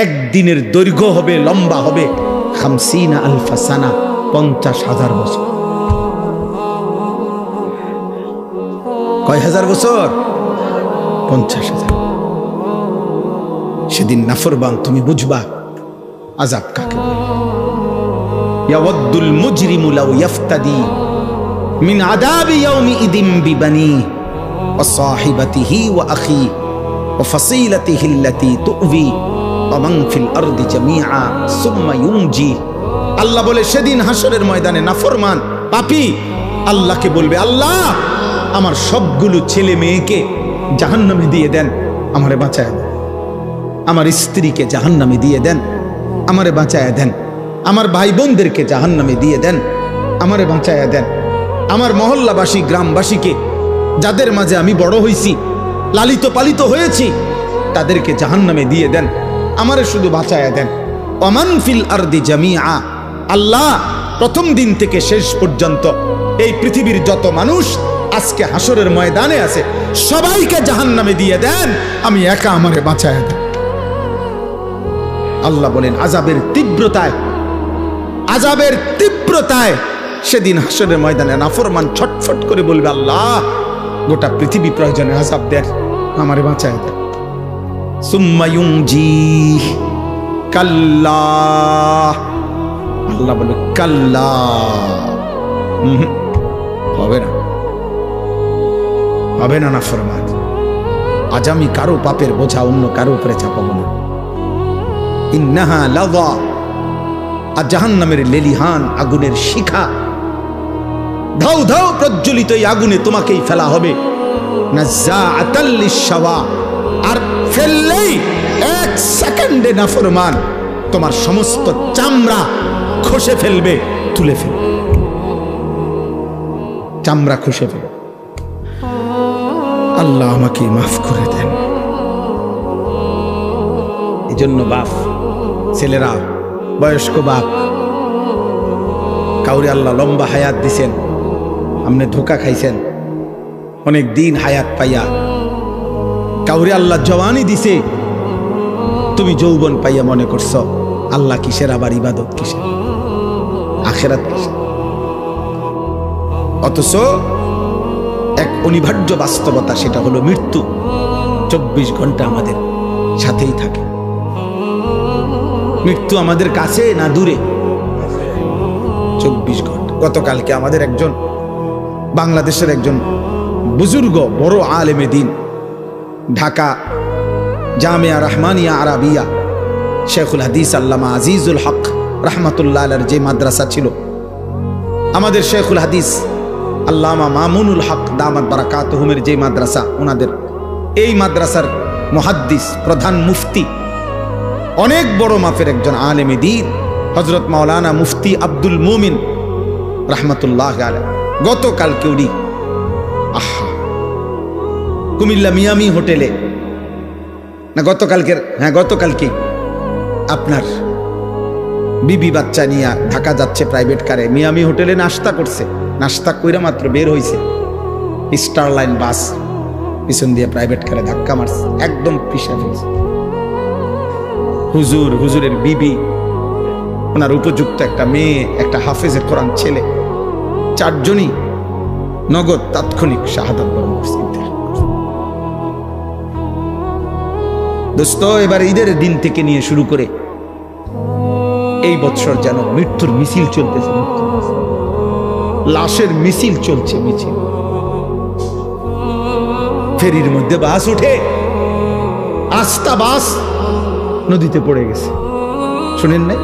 Speaker 1: একদিনের দৈর্ঘ্য হবে, লম্বা হবে 50 আলফা সানা, 50,000 বছর। কয় হাজার বছর? 50,000। সেদিন নাফরমান তুমি বুঝবা আযাব কাকে বলে। ইয়াওয়াদ্দুল মুজরিমু লাউ ইফতাদি মিন আযাবি ইয়াউমি ইদিন বিবানি ওয়া সাহিবাতিহি ওয়া আখি ওয়া ফাসিলাতিহি আল্লাতী তু'বি ওয়া মান ফিল আরদি জামিআ সুম্মা ইউনজি। আল্লাহ বলে সেদিন হাসরের ময়দানে নাফরমান পাপী আল্লাহকে বলবে, আল্লাহ আমার সবগুলো ছেলে মেয়েকে জাহান্নামে দিয়ে দেন, আমারে বাঁচায় দেন। আমার স্ত্রীকে জাহান্নামে দিয়ে দেন, আমারে বাঁচায় দেন। আমার ভাই বোনদেরকে জাহান্নামে দিয়ে দেন, আমারে বাঁচায় দেন। আমার মহল্লাবাসী গ্রামবাসীকে, যাদের মাঝে আমি বড় হয়েছি, লালিত পালিত হয়েছি, তাদেরকে জাহান্নামে দিয়ে দেন, আমারে শুধু বাঁচায় দেন। ওমান ফিল আরদি জামিআ, আল্লাহ প্রথম দিন থেকে শেষ পর্যন্ত এই পৃথিবীর যত মানুষ আজকে হাসরের ময়দানে আছে সবাইকে জাহান্নামে দিয়ে দেন, আমি একা আমারে বাঁচায় দেন। আল্লাহ বলেন আযাবের তীব্রতায়, আযাবের তীব্রতায় সেদিন হাসরের ময়দানে নাফরমান ছটফট করে বলবে, আল্লাহ গোটা পৃথিবী প্রয়োজনে আযাব দেন, আমারে বাঁচায় দেন। সুম্মা ইউনজি কাল্লা, আল্লাহ বলে কাল্লা, হবে না, হবে না নাফরমান। আজ আমি কারো পাপের বোঝা অন্য কারো উপরে চাপাবো না। ইন্নাহা লাযা, আর জাহান্নামের লেলিহান আগুনের শিখা ধাউ ধাউ প্রজ্বলিত এই আগুনে তোমাকেই ফেলা হবে। নাযাআতাল লিশাওয়া, আর ফেললেই 1 সেকেন্ডে নাফরমান তোমার সমস্ত চামড়া খসে ফেলবে, তুলে ফেলবে, চামড়া খসে ফেলবে। আল্লাহ আমাকে মাফ করে দেন। এই জন্য বাপ, ছেলেরা, বয়স্ক বাপ, কাউরে আল্লাহ লম্বা হায়াত দিছেন, আপনি ধোকা খাইছেন অনেক দিন হায়াত পাইয়া। কাউরে আল্লাহ জওয়ানি দিছে, তুমি যৌবন পাইয়া মনে করছো আল্লাহ কিসের, আবার ইবাদত কিসের, আখিরাত কিসের। অথচ এক অনিবার্য বাস্তবতা, সেটা হলো মৃত্যু 24 ঘন্টা আমাদের সাথেই থাকে। মৃত্যু আমাদের কাছে না দূরে? 24 ঘন্টা। গতকালকে আমাদের একজন বাংলাদেশের একজন বুজুর্গ বড় আলেমে দিন, ঢাকা জামিয়া রহমানিয়া আরাবিয়া শেখুল হাদিস আল্লামা আজিজুল হক রহমাতুল্লাহ আলাইহির যে মাদ্রাসা ছিল, আমাদের শেখুল হাদিস আল্লামা মামুনুল হক দামাত বারাকাতুহুমের যে মাদ্রাসা, ওনাদের এই মাদ্রাসার মুহাদ্দিস, প্রধান মুফতি, অনেক বড় মাপের একজন আলেমে দ্বীন হযরত মাওলানা মুফতি আব্দুল মুমিন রাহমাতুল্লাহ আলাইহি গতকালকে উনি কুমিল্লা মিয়ামি হোটেলে, না গতকালকে আপনার বিবি বাচ্চা নিয়ে ঢাকা যাচ্ছে প্রাইভেট কারে, মিয়ামি হোটেলে নাস্তা করছে, নাস্তা কইরা মাত্র বের হইছে, স্টার লাইন বাস পিছন দিয়ে প্রাইভেট কারে ধাক্কা মারছে, একদম পিষে ফেলছে। হুজুরের বিবি, ওনার উপযুক্ত একটা মেয়ে, একটা হাফেজে কোরআন ছেলে, চারজনই নগদ তাৎক্ষণিক শাহাদাত বরণ করছে। দোস্ত, এবার ঈদের দিন থেকে নিয়ে শুরু করে এই বছর যেন মৃত্যুর মিছিল চলতেছে, লাশের মিছিল চলছে, মিছিল। ফেরির মধ্যে বাস উঠে, আস্তা বাস নদীতে পড়ে গেছে, শুনেন নাই?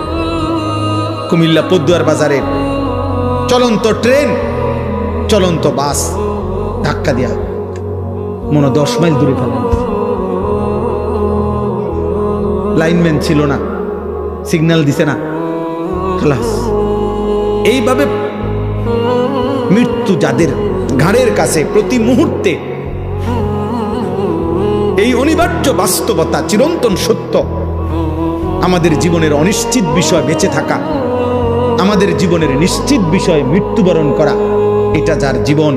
Speaker 1: কুমিল্লা পদ্মুয়ার বাজারে চলন্ত ট্রেন, চলন্ত বাস ধাক্কা দিয়া মনে 10 মাইল দূরে ফেলা গেছে। লাইনম্যান ছিল না, সিগন্যাল দিছে না, খালাস। এইভাবে মৃত্যু যাদের ঘাড়ের কাছে প্রতি মুহূর্তে, এই অনিবার্য বাস্তবতা, চিরন্তন সত্য, আমাদের জীবনের অনিশ্চিত বিষয় বেঁচে থাকা, আমাদের জীবনের নিশ্চিত বিষয় মৃত্যুবরণ করা, এটা যার জীবন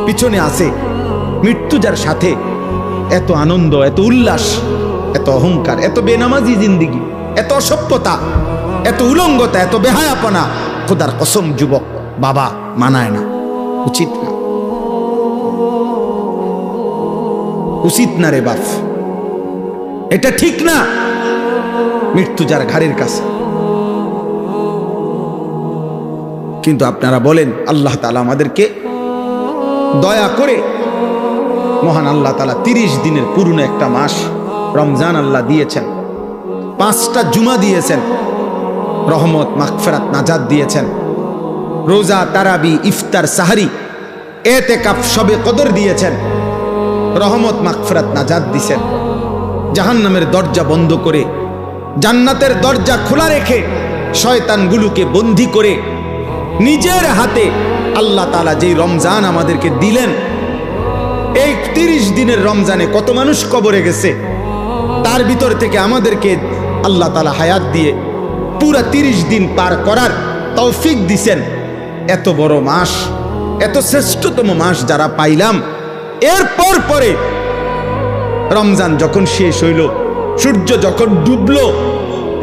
Speaker 1: পিছনে আছে, মৃত্যু যার সাথে, এত আনন্দ, এত উল্লাস, এত অহংকার, এত বেনামাজি জিন্দিগি, এত অসভ্যতা, এত উলঙ্গতা, এত বেহায়াপনা, খোদার কসম যুবক বাবা মানায় না, উচিত না, উচিত না রে বাপ, এটা ঠিক না। মৃত্যু যার ঘাড়ের কাছে। কিন্তু আপনারা বলেন, আল্লাহ তাআলা আমাদেরকে দয়া করে, মহান আল্লাহ তাআলা 30 দিনের পুরনো একটা মাস রমজান আল্লাহ দিয়েছেন, 5টা জুমা দিয়েছেন, রহমত, মাগফিরাত, নাজাত দিয়েছেন, রোজা, তারাবি, ইফতার, সাহারি, এতেকাফ, শবে কদর দিয়েছেন, রহমত, মাগফিরাত, নাজাত দিয়েছেন। জাহান্নামের দরজা বন্ধ করে জান্নাতের দরজা খোলা রেখে শয়তানগুলোকে বন্দী করে নিজের হাতে আল্লাহ তাআলা যেই রমজান আমাদেরকে দিলেন, এই 30 দিনের রমজানে কত মানুষ কবরে গেছে, তার ভিতর থেকে আমাদেরকে আল্লাহ তাআলা হায়াত দিয়ে পুরা 30 দিন পার করার তৌফিক দিছেন। এত বড় মাস, এত শ্রেষ্ঠতম মাস যারা পাইলাম, এরপর পরে রমজান যখন শেষ হইল, সূর্য যখন ডুবলো,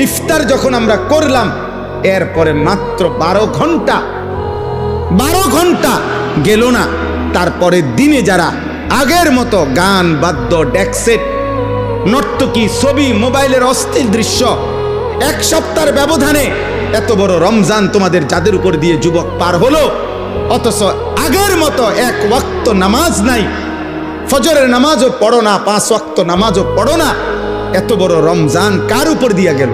Speaker 1: ইফতার যখন আমরা করলাম, এরপরে মাত্র 12 ঘন্টা গেল না, তারপরে দিনে যারা আগের মতো গান, বাদ্য, ডেকসেট, নর্তকী, ছবি, মোবাইলের অস্থির দৃশ্য, 1 সপ্তাহের ব্যবধানে এত বড় রমজান তোমাদের যাদের উপর দিয়ে যুবক পার হলো, অথচ আগের মতো 1 ওয়াক্ত নামাজ নাই, ফজরের নামাজও পড়ো না, 5 ওয়াক্ত নামাজও পড়ো না, এত বড় রমজান কার উপর দিয়া গেল?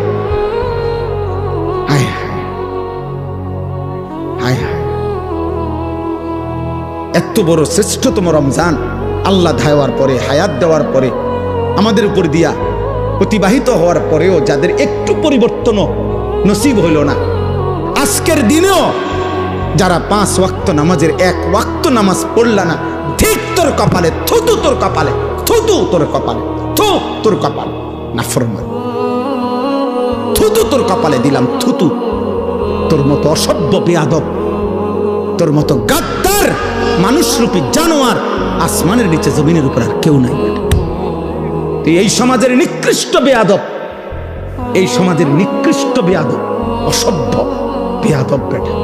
Speaker 1: হায় হায় হায়, এত বড় শ্রেষ্ঠতম রমজান আল্লাহ দেওয়ার পরে, হায়াত দেওয়ার পরে, আমাদের উপর দিয়া অতিবাহিত হওয়ার পরেও যাদের একটু পরিবর্তনও নসিব হইল না, আজকের দিনেও যারা 5 ওয়াক্ত নামাজের 1 ওয়াক্ত নামাজ পড়লা না, ঠিক তোর কপালে, থুতু তোর কপালে, থুতু তোর কপালে, থু তোর কপালে, নাফরমান, থুতু তোর কপালে দিলাম, থুতু। তোর মতো অসভ্য বেয়াদব, তোর মতো গাদ্দার মানুষরূপী জানোয়ার আসমানের নিচে জমিনের উপর আর কেউ নাই। তুই এই সমাজের নিকৃষ্ট বেয়াদব, এই সমাজের নিকৃষ্ট বেয়াদব, অসভ্য বেয়াদব বেটা।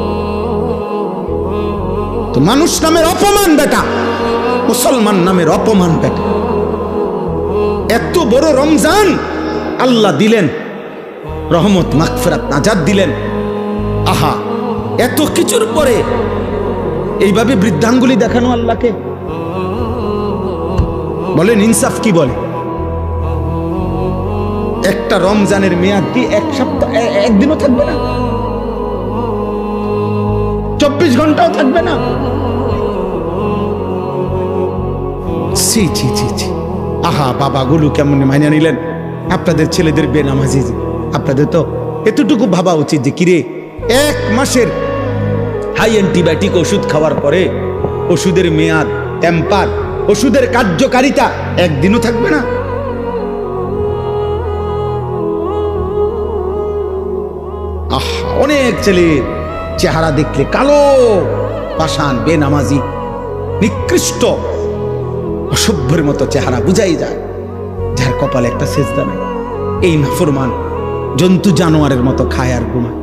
Speaker 1: তো মানুষ নামের অপমান বেটা, মুসলমান নামের অপমান বেটা। এত বড় রমজান আল্লাহ দিলেন, রহমত, মাগফিরাত, নাজাত দিলেন। আহা, এত কিছুর পরে এইভাবে বৃদ্ধাঙ্গুলি দেখানো আল্লাহকে, বলেন ইনসাফ কি বলে? একটা রমজানের মেয়াদ কি 1 সপ্তাহ, 1 দিনও থাকবে না, 24 ঘন্টাও থাকবে না। ছি ছি ছি ছি। আহা, বাবাগুলো কেমন মাইনা নিলেন? আপনাদের ছেলেদের বেনামাজি, আপনাদের তো এতটুকু ভাবা উচিত যে কিরে 1 মাসের হাই অ্যান্টিবায়োটিক ওষুধ খাওয়ার পরে ওষুধের মেয়াদ, টেম্পার, ওষুধের কার্যকারিতা একদিনও থাকবে না। অনেক ছেলের চেহারা দেখলে কালো, পাষাণ, বেনামাজি, নিকৃষ্ট, অসভ্যের মতো চেহারা বুঝাই যায়, যার কপালে একটা সেজদা নাই। এই নাফরমান জন্তু জানোয়ারের মতো খায় আর ঘুমায়,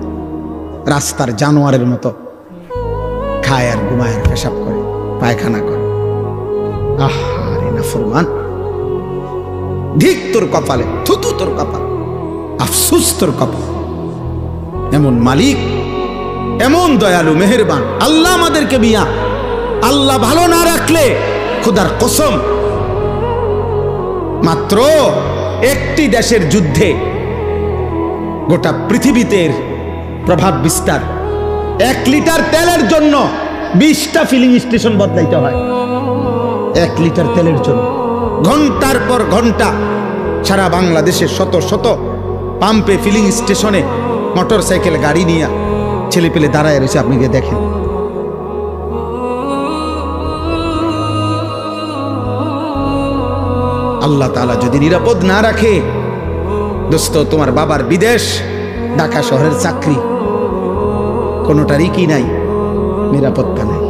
Speaker 1: রাস্তার জানোয়ারের মতো খায় আর ঘুমায় আর পেশাব করে, পায়খানা করে। আরে নাফরমান, ধিক তোর কপালে, থুতু তোর কপাল, আফসোস তোর কপাল। এমন মালিক, এমন দয়ালু, মেহেরবান আল্লাহ আমাদেরকে মিয়া আল্লাহ ভালো না রাখলে খোদার কসম মাত্র একটি দেশের যুদ্ধে গোটা পৃথিবীতে প্রভাব বিস্তার। 1 লিটার তেলের জন্য 20টা ফিলিং স্টেশন বদলাইতে হয়। 1 লিটার তেলের জন্য ঘন্টার পর ঘন্টা সারা বাংলাদেশের শত শত পাম্পে, ফিলিং স্টেশনে মোটর সাইকেল, গাড়ি নিয়ে ছেলে পেলে দাঁড়ায় রয়েছে। আপনি গিয়ে দেখেন। আল্লাহ তাআলা যদি নিরাপদ না রাখে, দোস্ত, তোমার বাবার বিদেশ, ঢাকা শহরের চাকরি, কোনোটারই কি নাই, নিরাপত্তা নাই,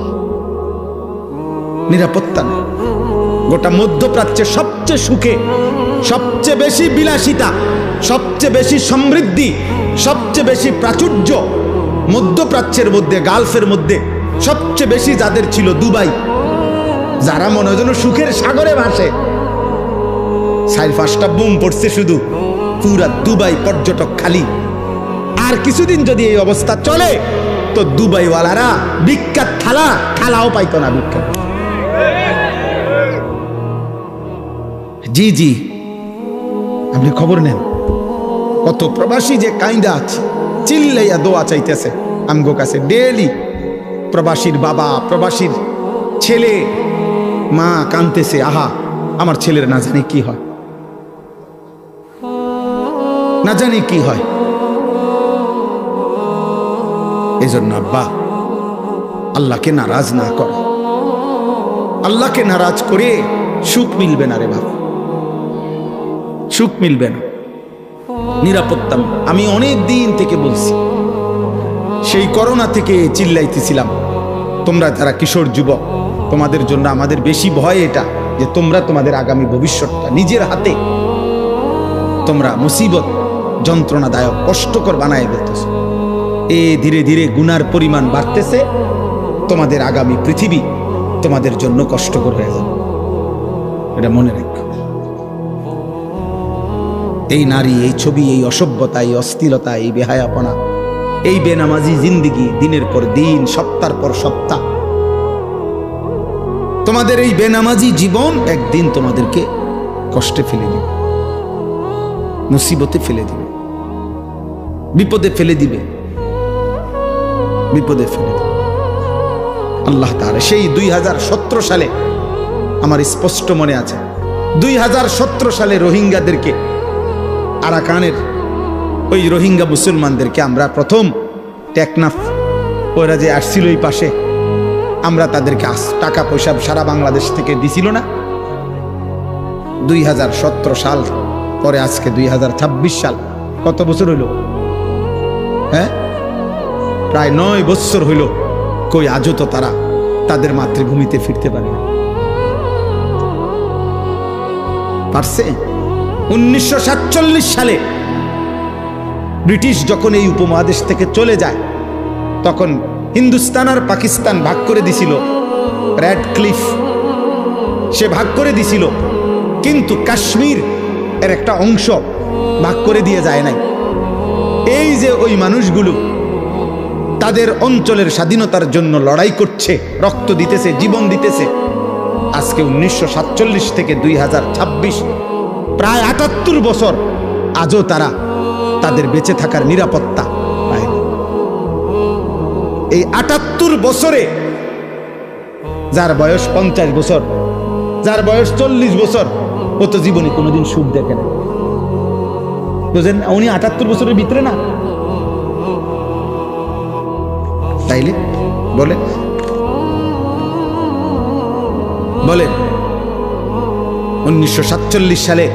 Speaker 1: নিরাপত্তা নাই। গোটা মধ্যপ্রাচ্যের সবচেয়ে সুখে, সবচেয়ে বেশি বিলাসিতা, সবচেয়ে বেশি সমৃদ্ধি, সবচেয়ে বেশি প্রাচুর্য মধ্যপ্রাচ্যের মধ্যে, গালফের মধ্যে সবচেয়ে বেশি যাদের ছিল দুবাই, যারা মনে হয় যেন সুখের সাগরে ভাসে। 4-5টা বুম পড়ছে শুধু, পুরা দুবাই পর্যটক খালি। আর কিছুদিন যদি এই অবস্থা চলে তো দুবাইওয়ালারা বিখ্যাত থালাও পাইতো না। বিখ্যাত, জি জি, আপনি খবর নেন কত প্রবাসী যে কাইন্দা আছে, চিল্লাইয়া দোয়া চাইতেছে আমগো কাছে ডেইলি। প্রবাসীর বাবা, প্রবাসীর ছেলে, মা কাঁদতেছে, আহা আমার ছেলের না জানি কি হয়, না জানি কি হয়। এই জন্য আব্বা, আল্লাহকে নারাজ না কর। আল্লাহকে নারাজ করে সুখ মিলবে না রে বাবা, সুখ মিলবে না, নিরাপত্তা। আমি অনেক দিন থেকে বলছি, সেই করোনা থেকে চিল্লাইতেছিলাম, তোমরা যারা কিশোর যুবক, তোমাদের জন্য আমাদের বেশি ভয় এটা যে তোমরা তোমাদের আগামী ভবিষ্যৎটা নিজের হাতে তোমরা মুসিবত, যন্ত্রণাদায়ক, কষ্টকর বানায় ফেলতেছ। ধীরে ধীরে গুনার পরিমাণ বাড়তেছে, তোমাদের আগামী পৃথিবী তোমাদের জন্য কষ্টকর হয়ে যাবে, এটা মনে রাখো। এই নারী, এই ছবি, এই অসভ্যতা, এই অস্থিরতা, এই বেহায়াপনা, এই বেনামাজি জিন্দিগি, দিনের পর দিন, সপ্তাহের পর সপ্তাহ, তোমাদের এই বেনামাজি জীবন একদিন তোমাদেরকে কষ্টে ফেলে দিবে, মুসিবতে ফেলে দিবে, বিপদে ফেলে দিবে, বিপদে ফেলে দিবে। আল্লাহ তাআলা সেই 2017 সালে, আমার স্পষ্ট মনে আছে, 2017 সালে রোহিঙ্গাদেরকে, আরাকানের ওই রোহিঙ্গা মুসলমানদেরকে আমরা প্রথম টেকনাফ, ওরা যে আসছিল এই পাশে, আমরা তাদেরকে টাকা পয়সা সারা বাংলাদেশ থেকে দিছিল না। 2017 সাল পরে আজকে 2026 সাল, কত বছর হইল? হ্যাঁ, প্রায় 9 বছর হইল। কই আজও তো তারা তাদের মাতৃভূমিতে ফিরতে পারে না। পারছে? 1947 সালে ব্রিটিশ যখন এই উপমহাদেশ থেকে চলে যায়, তখন হিন্দুস্তান আর পাকিস্তান ভাগ করে দিছিল। রেড ক্লিফ সে ভাগ করে দিছিল, কিন্তু কাশ্মীর এর একটা অংশ ভাগ করে দিয়ে যায় নাই। এই যে ওই মানুষগুলো তাদের অঞ্চলের স্বাধীনতার জন্য লড়াই করছে, রক্ত দিতেছে, জীবন দিতেছে, আজকে 1947 থেকে 2026 প্রায় 78 বছর, আজও তারা তাদের বেঁচে থাকার নিরাপত্তা পায়। এই 78 বছরে যার বয়স 50 বছর, যার বয়স 40 বছর, ও তো জীবনে কোনোদিন সুখ দেখে না। বুঝলেন? উনি 78 বছরের ভিতরে না, তাইলে বলেন বলেন 1947 সালে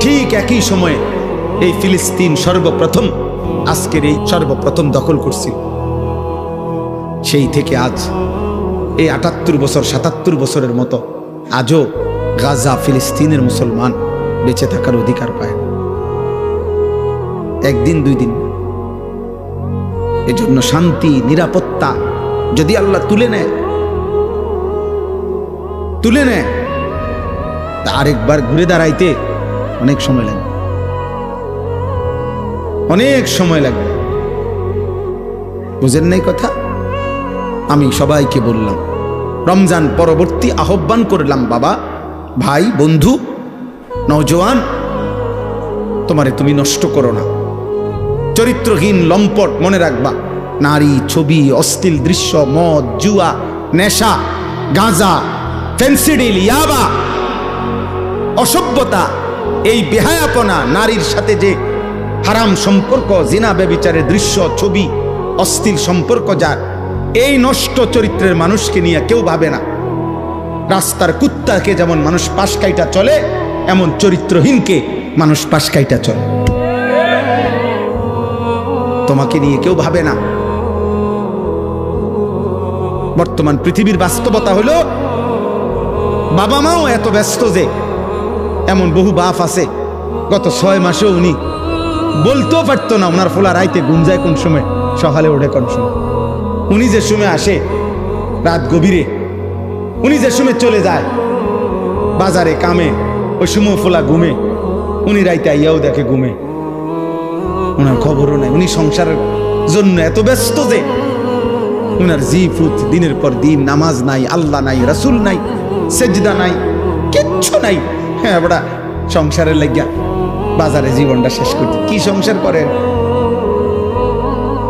Speaker 1: ঠিক একই সময়ে এই ফিলিস্তিন সর্বপ্রথম আজকের এই সর্বপ্রথম দখল করছিল। সেই থেকে আজ এই 78 বছর 77 বছরের মতো আজও গাজা ফিলিস্তিনের মুসলমান বেঁচে থাকার অধিকার পায় না, একদিন দুই দিন। এজন্য শান্তি নিরাপত্তা যদি আল্লাহ তুলে নেয় তা আরেকবার ঘুরে দাঁড়াইতে অনেক সময় লাগবে, অনেক সময় লাগবে। বুঝেন নাই কথা? আমি সবাইকে বললাম, রমজান পরবর্তী আহ্বান করলাম, বাবা ভাই বন্ধু নওজোয়ান, তোমারে তুমি নষ্ট করো না। চরিত্রহীন লম্পট মনে রাখবা, নারী, ছবি, অশ্লীল দৃশ্য, মদ, জুয়া, নেশা, গাঁজা, ফেন্সিডিল, ইয়াবা, অসভ্যতা, এই বেহায়াপনা, নারীর সাথে যে হারাম সম্পর্ক, জিনা ব্যভিচারের দৃশ্য, ছবি, অশ্লীল সম্পর্ক, যার এই নষ্ট চরিত্রের মানুষকে নিয়ে কেউ ভাবে না। রাস্তার কুত্তাকে যেমন মানুষ পাশ কাইটা চলে, এমন চরিত্রহীনকে মানুষ পাশ কাইটা চলে। তোমাকে নিয়ে কেউ ভাবে না। বর্তমান পৃথিবীর বাস্তবতা হলো, বাবা মাও এত ব্যস্ত যে এমন বহু বাপ আছে গত 6 মাসেও উনি বলতেও পারতো না ওনার ফোলা রাইতে ঘুম যায় কোন সময়, সকালে ওঠে কোন সময়। উনি যে সময় আসে রাত গভীরে, উনি যে সময় চলে যায় বাজারে কামে, ওই সময় ফোলা ঘুমে, উনি রাইতে আইয়াও দেখে ঘুমে, ওনার খবরও নাই। উনি সংসারের জন্য এত ব্যস্ত যে উনার জিফুত দিনের পর দিন, নামাজ নাই, আল্লাহ নাই, রাসূল নাই, সেজদা নাই, কিচ্ছু নাই। হ্যাঁ বড়া সংসারের লাগিয়া বাজারে জীবনটা শেষ করতে। কি সংসার করেন?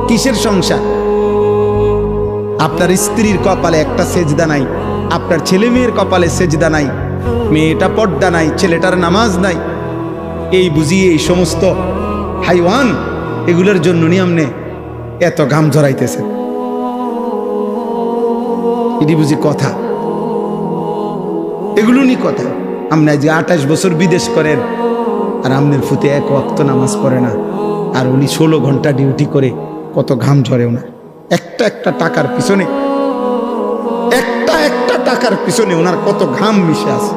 Speaker 1: কিসের সংসার? আপনার স্ত্রীর কপালে একটা সেজদা নাই, আপনার ছেলে মেয়ের কপালে সেজদা নাই, মেয়েটা পর্দা নাই, ছেলেটার নামাজ নাই। এই বুঝিয়ে এই সমস্ত হাইওয়ান, এগুলোর জন্য নিয়মনে এত ঘাম ঝরাইতেছে। এটি বুঝি কথা? এগুলো নি কথা? আপনি যে 28 বছর বিদেশ করেন আর আপনার ফুতে এক ওয়াক্ত নামাজ পড়ে না, আর উনি 16 ঘন্টা ডিউটি করে, কত ঘাম ঝরে ওনার। একটা টাকার পিছনে, একটা টাকার পিছনে ওনার কত ঘাম মিশে আছে,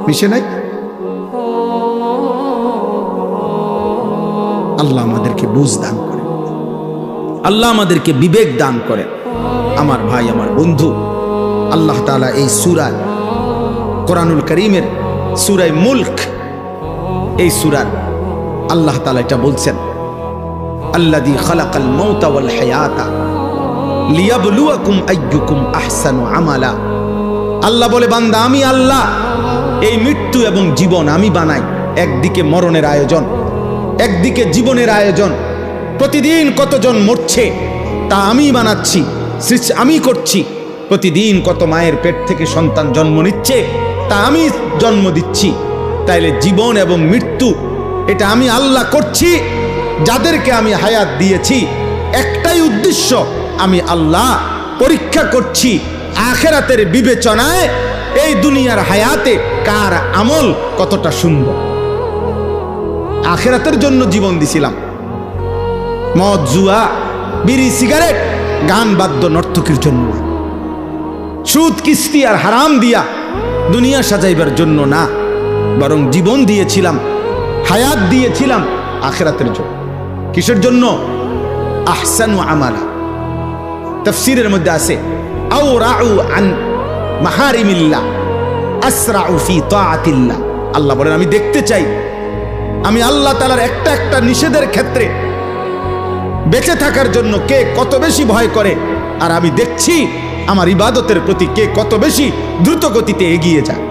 Speaker 1: মিশে নাই? আল্লাহ আমাদেরকে বুঝ দান করে, আল্লাহ আমাদেরকে বিবেক দান করে। আমার ভাই, আমার বন্ধু, আল্লাহ তাআলা এই সূরা কোরআনুল কারীমের সূরা মুলক, এই সূরার আল্লাহ তাআলা এটা বলছেন, আল্লাযী খালাকাল মাউতা ওয়াল হায়াতা লিয়াবলুয়াকুম আইয়ুকুম আহসানু আমালা। আল্লাহ বলে, বান্দা আমি আল্লাহ এই মৃত্যু এবং জীবন আমি বানাই। একদিকে মরণের আয়োজন, একদিকে জীবনের আয়োজন। প্রতিদিন কতজন মরছে তা আমি বানাচ্ছি, আমি করছি। প্রতিদিন কত মায়ের পেট থেকে সন্তান জন্ম নিচ্ছে তা আমি জন্ম দিচ্ছি। তাইলে জীবন এবং মৃত্যু এটা আমি আল্লাহ করছি। যাদেরকে আমি হায়াত দিয়েছি একটাই উদ্দেশ্য, আমি আল্লাহ পরীক্ষা করছি আখিরাতের বিবেচনায় এই দুনিয়ার হায়াতে কার আমল কতটা সুন্দর। আখিরাতের জন্য জীবন দিছিলাম। মদ, জুয়া, বিড়ি, সিগারেট, গান, বাদ্য, নর্তকীর জন্য, সুদ, কিস্তি আর হারাম দিয়া দুনিয়া সাজাইবার জন্য না, বরং জীবন দিয়েছিলাম, হায়াত দিয়েছিলাম আখিরাতের জন্য। কিসের জন্য? আহসানু আমালা। তাফসীরের মধ্যে আছে, আও রাউ আন মাহারিমিল্লাহ আসরাউ ফি তাআতিল্লাহ। আল্লাহ বলেন, আমি দেখতে চাই আমি আল্লাহ তাআলার একটা নিষেধের ক্ষেত্রে বেঁচে থাকার জন্য কে কত বেশি ভয় করে, আর আমি দেখছি আমার ইবাদতের প্রতি কে কত বেশি দ্রুত গতিতে এগিয়ে যায়।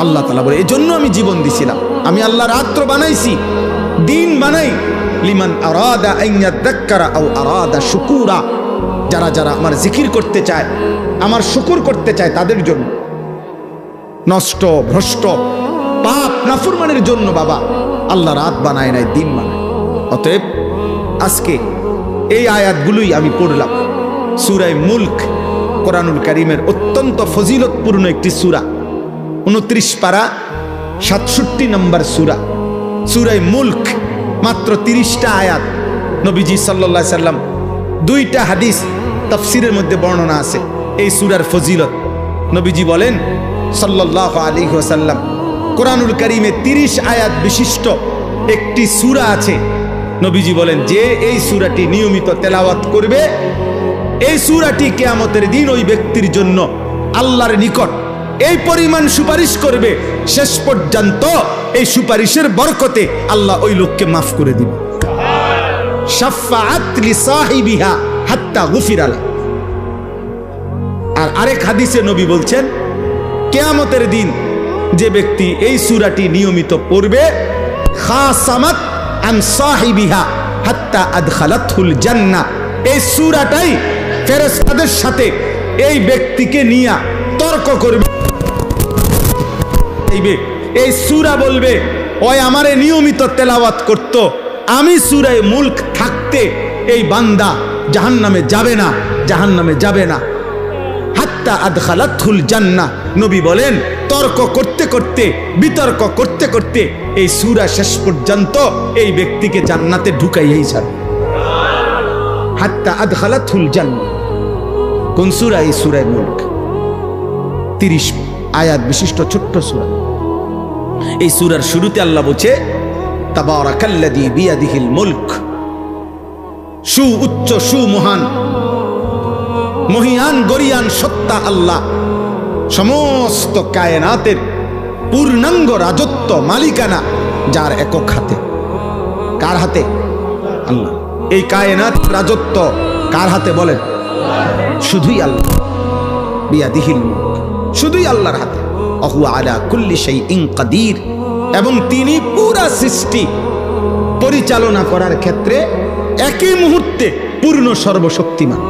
Speaker 1: আল্লাহ তাআলা বলে, এই জন্য আমি জীবন দিছিলাম। আমি আল্লাহ রাত্র বানাইছি, দিন বানাই, লিমান আরাদা আন ইয়াযাক্কারা আও আরাদা শুকুরা। যারা যারা আমার জিকির করতে চায়, আমার শুকর করতে চায়, তাদের জন্য। নষ্ট, ভ্রষ্ট, পাপ, নাফরমানের জন্য বাবা আল্লাহ রাত বানায় নাই, দিন বানায়। অতএব আজকে এই আয়াতগুলোই আমি পড়লাম। সূরা মুলক কোরআনুল কারীমের অত্যন্ত ফজিলতপূর্ণ একটি সূরা, 29 পারা 67 নম্বর সূরা। সূরা মুলক মাত্র 30টা আয়াত। নবীজি সাল্লাল্লাহু আলাইহি সাল্লাম 2টা হাদিস তাফসীরের মধ্যে বর্ণনা আছে এই সূরার ফজিলত। নবীজি বলেন সাল্লাল্লাহু আলাইহি ওয়াসাল্লাম, কোরআনুল কারীমে 30 আয়াত বিশিষ্ট একটি সূরা আছে। নবীজি বলেন যে এই সূরাটি নিয়মিত তেলাওয়াত করবে, এই সূরাটি কিয়ামতের দিন ওই ব্যক্তির জন্য আল্লাহর নিকট এই পরিমাণ সুপারিশ করবে, শেষ পর্যন্ত এই সুপারিশের বরকতে আল্লাহ ওই লোককে মাফ করে দিবে। শাফাআত লিসাহিবিহা হাত্তা গুফিরা লা। আর আরেক হাদিসে নবী বলছেন, কিয়ামতের দিন যে ব্যক্তি এই সূরাটি নিয়মিত পড়বে, খাসামাত আন সাহিবিহা হাত্তা আদখালাতহুল জান্নাহ, এই সূরাটাই ফেরেশতাদের সাথে এই ব্যক্তিকে নিয়ে তর্ক করবে। এই সূরা বলবে, ওই আমারে নিয়মিত তেলাওয়াত করত, আমি সূরা মুলক থাকতে এই বান্দা জাহান্নামে যাবে না, জাহান্নামে যাবে না। হাত্তা আদখালাতহুল জান্নাহ, নবী বলেন তর্ক করতে করতে, বিতর্ক করতে করতে এই সূরা শেষ পর্যন্ত এই ব্যক্তিকে জান্নাতে ঢুকাইয়াই ছাড়ে। হাত্তা আদখালাতহুল জান্নাহ। কোন সূরা? এই সূরা মুলক, 30 আয়াত বিশিষ্ট ছোট্ট সূরা। এই সূরার শুরুতে আল্লাহ বলছে, তাবারাকাল্লাযী বিয়াদিহিল মুলক, উচ্চ সুমহান মহিয়ান গরিয়ান সত্তা আল্লাহ, সমস্ত কায়নাতের পূর্ণাঙ্গ রাজত্ব মালিকানা যার একক হাতে। কার হাতে? আল্লাহ। এই কায়নাত রাজত্ব কার হাতে বলেন? শুধুই আল্লাহ। বিয়াদিহিল মুলক, শুধুই আল্লাহর হাতে। ওয়া হুয়া আলা কুল্লি শাইইন কাদির, এবং তিনি পুরা সৃষ্টি পরিচালনা করার ক্ষেত্রে একই মুহূর্তে পূর্ণ সর্বশক্তিমান।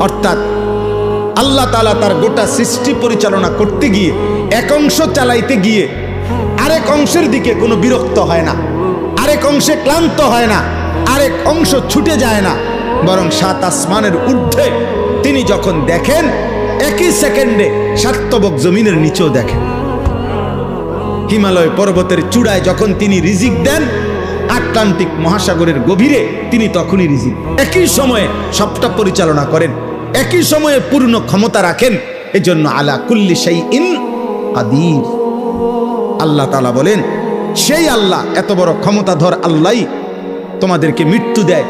Speaker 1: অর্থাৎ আল্লাহ তাআলা তার গোটা সৃষ্টি পরিচালনা করতে গিয়ে এক অংশ চালাইতে গিয়ে আরেক অংশের দিকে কোনো বিরক্ত হয় না, আরেক অংশে ক্লান্ত হয় না, আরেক অংশ ছুটে যায় না, বরং 7 আসমানের ঊর্ধ্বে তিনি যখন দেখেন একই সেকেন্ডে সাতবক জমিনের নিচেও দেখেন। হিমালয় পর্বতের চূড়ায় যখন তিনি রিজিক দেন, আটলান্টিক মহাসাগরের গভীরে তিনি তখনই রিজিক। একই সময়ে সবটা পরিচালনা করেন, একই সময়ে পূর্ণ ক্ষমতা রাখেন। এজন্য আলা কুল্লি শাইইন কাদির। আল্লাহ তাআলা বলেন, সেই আল্লাহ, এত বড় ক্ষমতাধর আল্লাহই তোমাদেরকে মৃত্যু দেয়,